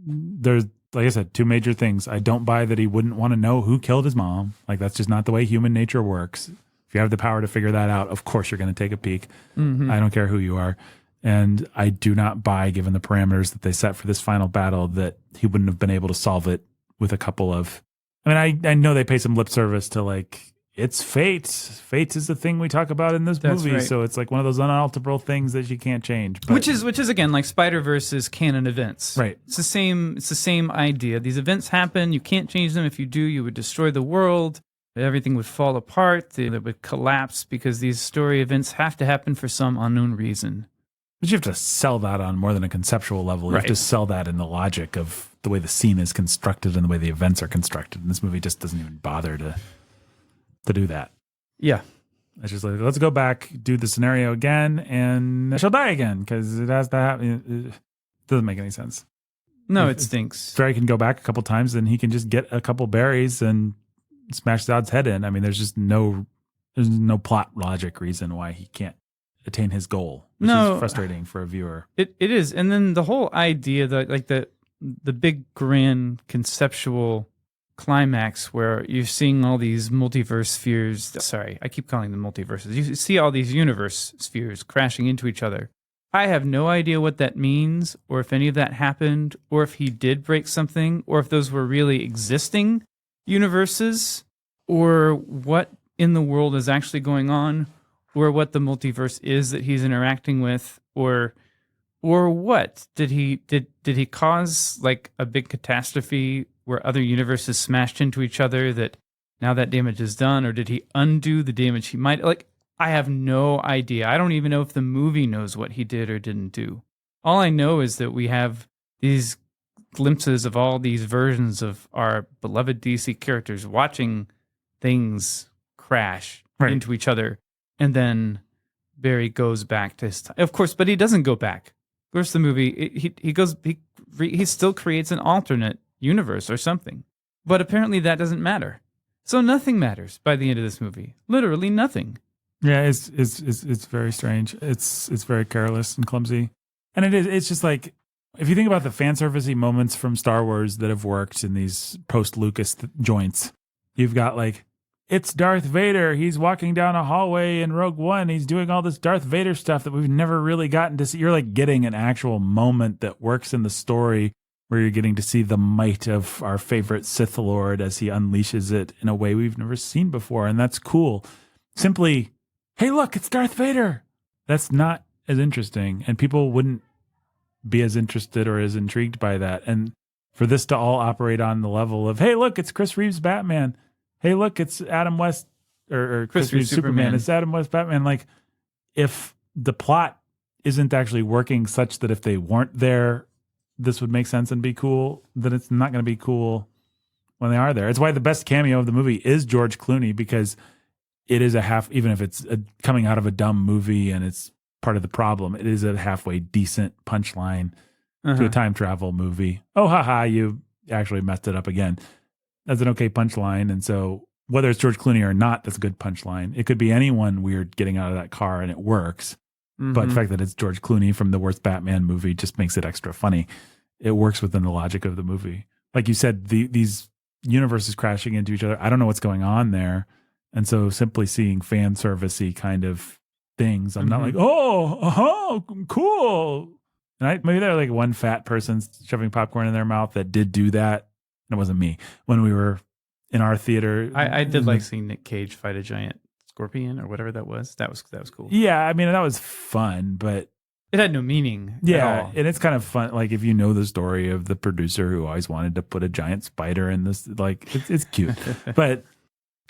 A: There's, like I said, two major things. I don't buy that he wouldn't want to know who killed his mom. Like, that's just not the way human nature works. If you have the power to figure that out, of course you're going to take a peek. I don't care who you are. And I do not buy, given the parameters that they set for this final battle, that he wouldn't have been able to solve it with a couple of... I mean, I know they pay some lip service to like, it's fate. Fate is the thing we talk about in this movie. Right. So it's like one of those unalterable things that you can't change. But,
B: which is again like Spider-Verse's canon events.
A: Right.
B: It's the same idea. These events happen. You can't change them. If you do, you would destroy the world. Everything would fall apart. It would collapse because these story events have to happen for some unknown reason.
A: But you have to sell that on more than a conceptual level. You have to sell that in the logic of the way the scene is constructed and the way the events are constructed. And this movie just doesn't even bother to do that.
B: Yeah.
A: It's just like, let's go back, do the scenario again, and she'll die again because it has to happen. It doesn't make any sense.
B: No, it stinks.
A: Barry can go back a couple times and he can just get a couple berries and smash Zod's head in. I mean, there's no plot logic reason why he can't attain his goal, which is frustrating for a viewer.
B: It is. And then the whole idea that like the big grand conceptual climax where you're seeing all these multiverse spheres. Sorry, I keep calling them multiverses. You see all these universe spheres crashing into each other. I have no idea what that means, or if any of that happened, or if he did break something, or if those were really existing universes, or what in the world is actually going on, or what the multiverse is that he's interacting with, or what did he cause like a big catastrophe where other universes smashed into each other that now that damage is done, or did he undo the damage he might like? I have no idea. I don't even know if the movie knows what he did or didn't do. All I know is that we have these glimpses of all these versions of our beloved DC characters watching things crash into each other. And then Barry goes back to his time. Of course, but he doesn't go back. Of course, the movie, he still creates an alternate universe or something. But apparently that doesn't matter. So nothing matters by the end of this movie. Literally nothing.
A: Yeah, it's very strange. It's very careless and clumsy. And it's just like, if you think about the fan servicey moments from Star Wars that have worked in these post-Lucas joints, you've got like, it's Darth Vader. He's walking down a hallway in Rogue One. He's doing all this Darth Vader stuff that we've never really gotten to see. You're like getting an actual moment that works in the story where you're getting to see the might of our favorite Sith Lord as he unleashes it in a way we've never seen before. And that's cool. Simply, hey, look, it's Darth Vader. That's not as interesting. And people wouldn't be as interested or as intrigued by that. And for this to all operate on the level of, hey, look, it's Chris Reeves Batman. Hey, look, it's Adam West or Chris Reeves Superman. It's Adam West Batman. Like, if the plot isn't actually working such that if they weren't there, this would make sense and be cool, then it's not going to be cool when they are there. It's why the best cameo of the movie is George Clooney, because it is even if it's coming out of a dumb movie and it's part of the problem, it is a halfway decent punchline to a time travel movie. Oh, haha, you actually messed it up again. That's an okay punchline. And so whether it's George Clooney or not, that's a good punchline. It could be anyone weird getting out of that car and it works. But the fact that it's George Clooney from the worst Batman movie just makes it extra funny. It works within the logic of the movie. Like you said, these universes crashing into each other. I don't know what's going on there. And so simply seeing fan servicey kind of things, I'm not like, oh, cool. And maybe there like one fat person shoving popcorn in their mouth that did do that. And it wasn't me. When we were in our theater.
B: I did like seeing Nick Cage fight a giant scorpion or whatever that was. That was cool.
A: Yeah, I mean, that was fun, but
B: it had no meaning.
A: Yeah, and it's kind of fun. Like if you know the story of the producer who always wanted to put a giant spider in this, like it's cute. But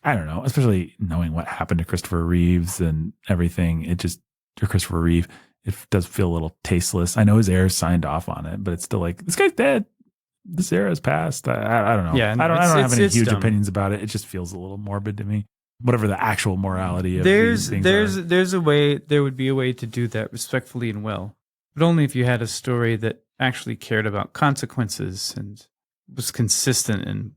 A: I don't know, especially knowing what happened to Christopher Reeves and everything. Christopher Reeve, it does feel a little tasteless. I know his heirs signed off on it, but it's still like, this guy's dead. This era has passed. I don't know.
B: Yeah,
A: I don't have any huge opinions about it. It just feels a little morbid to me. Whatever the actual morality of these things are.
B: There would be a way to do that respectfully and well, but only if you had a story that actually cared about consequences and was consistent in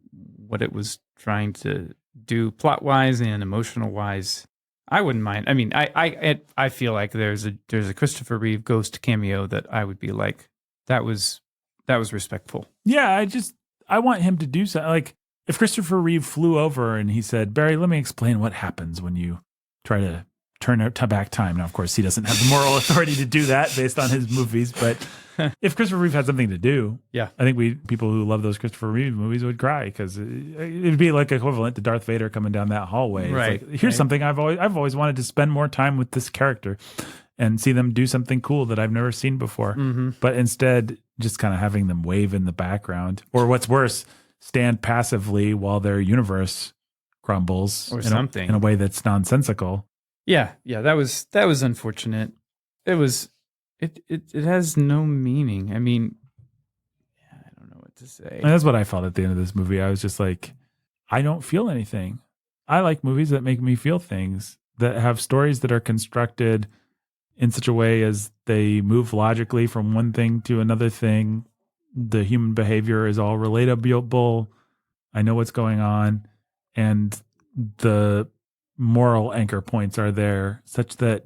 B: what it was trying to do plot wise and emotional wise. I wouldn't mind. I mean, I feel like there's a Christopher Reeve ghost cameo that I would be like, that was respectful.
A: Yeah, I want him to do something. Like if Christopher Reeve flew over and he said, Barry, let me explain what happens when you try to turn back time. Now, of course, he doesn't have the moral authority to do that based on his movies, but if Christopher Reeve had something to do,
B: yeah,
A: I think people who love those Christopher Reeve movies would cry because it'd be like equivalent to Darth Vader coming down that hallway.
B: Right.
A: It's like, here's something I've always wanted to spend more time with this character and see them do something cool that I've never seen before.
B: Mm-hmm.
A: But instead, just kind of having them wave in the background, or what's worse, stand passively while their universe crumbles
B: or something
A: in a way that's nonsensical.
B: Yeah, that was unfortunate. It has no meaning. I mean, I don't know what to say.
A: And that's what I felt at the end of this movie. I was just like, I don't feel anything. I like movies that make me feel things, that have stories that are constructed in such a way as they move logically from one thing to another thing. The human behavior is all relatable. I know what's going on. And the moral anchor points are there such that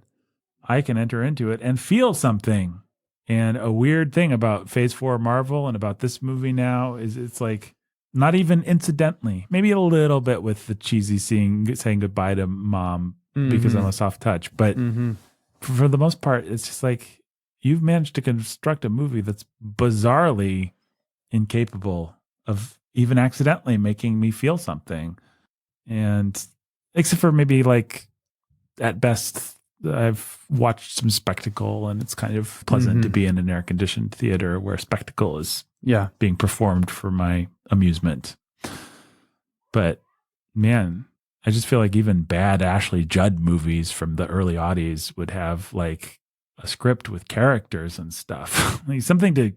A: I can enter into it and feel something. And a weird thing about Phase 4 Marvel and about this movie now is it's like, not even incidentally, maybe a little bit with the cheesy saying goodbye to mom because I'm a soft touch. But for the most part, it's just like, you've managed to construct a movie that's bizarrely incapable of even accidentally making me feel something. And except for maybe like at best, I've watched some spectacle and it's kind of pleasant to be in an air-conditioned theater where spectacle is being performed for my amusement. But man, I just feel like even bad Ashley Judd movies from the early aughties would have like a script with characters and stuff. Like there's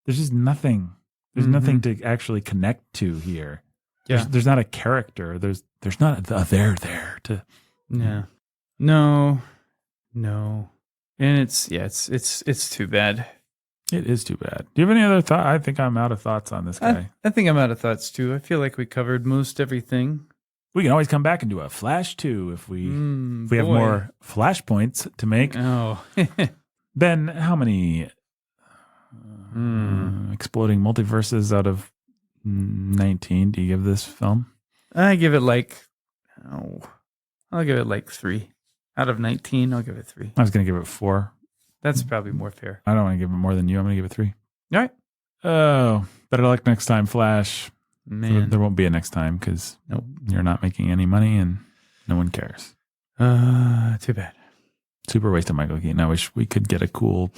A: just nothing. There's nothing to actually connect to here.
B: Yeah.
A: There's not a character. There's not a there to.
B: Yeah. No. No. And it's too bad.
A: It is too bad. Do you have any other thought? I think I'm out of thoughts on this guy.
B: I think I'm out of thoughts too. I feel like we covered most everything.
A: We can always come back and do a Flash 2 if we have
B: boy.
A: more Flashpoints to make.
B: Oh.
A: Ben, how many exploding multiverses out of 19 do you give this film?
B: I give it I'll give it 3. Out of 19, I'll give it 3.
A: I was going to give it 4.
B: That's probably more fair.
A: I don't want to give it more than you. I'm going to give it 3.
B: All right.
A: Oh, better luck next time, Flash.
B: Man.
A: There won't be a next time because you're not making any money and no one cares.
B: Too bad.
A: Super waste of Michael Keaton. I wish we could get a cool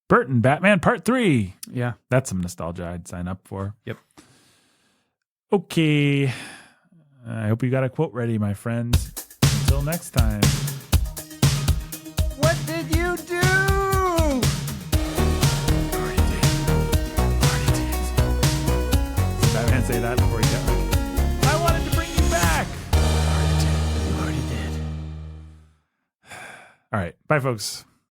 A: Burton Batman Part 3.
B: Yeah.
A: That's some nostalgia I'd sign up for.
B: Yep.
A: Okay. I hope you got a quote ready, my friends. Until next time.
B: What did you do?
A: Already did. Did Batman say that before he got back? I wanted to bring you back.
B: You already did.
A: All right. Bye, folks.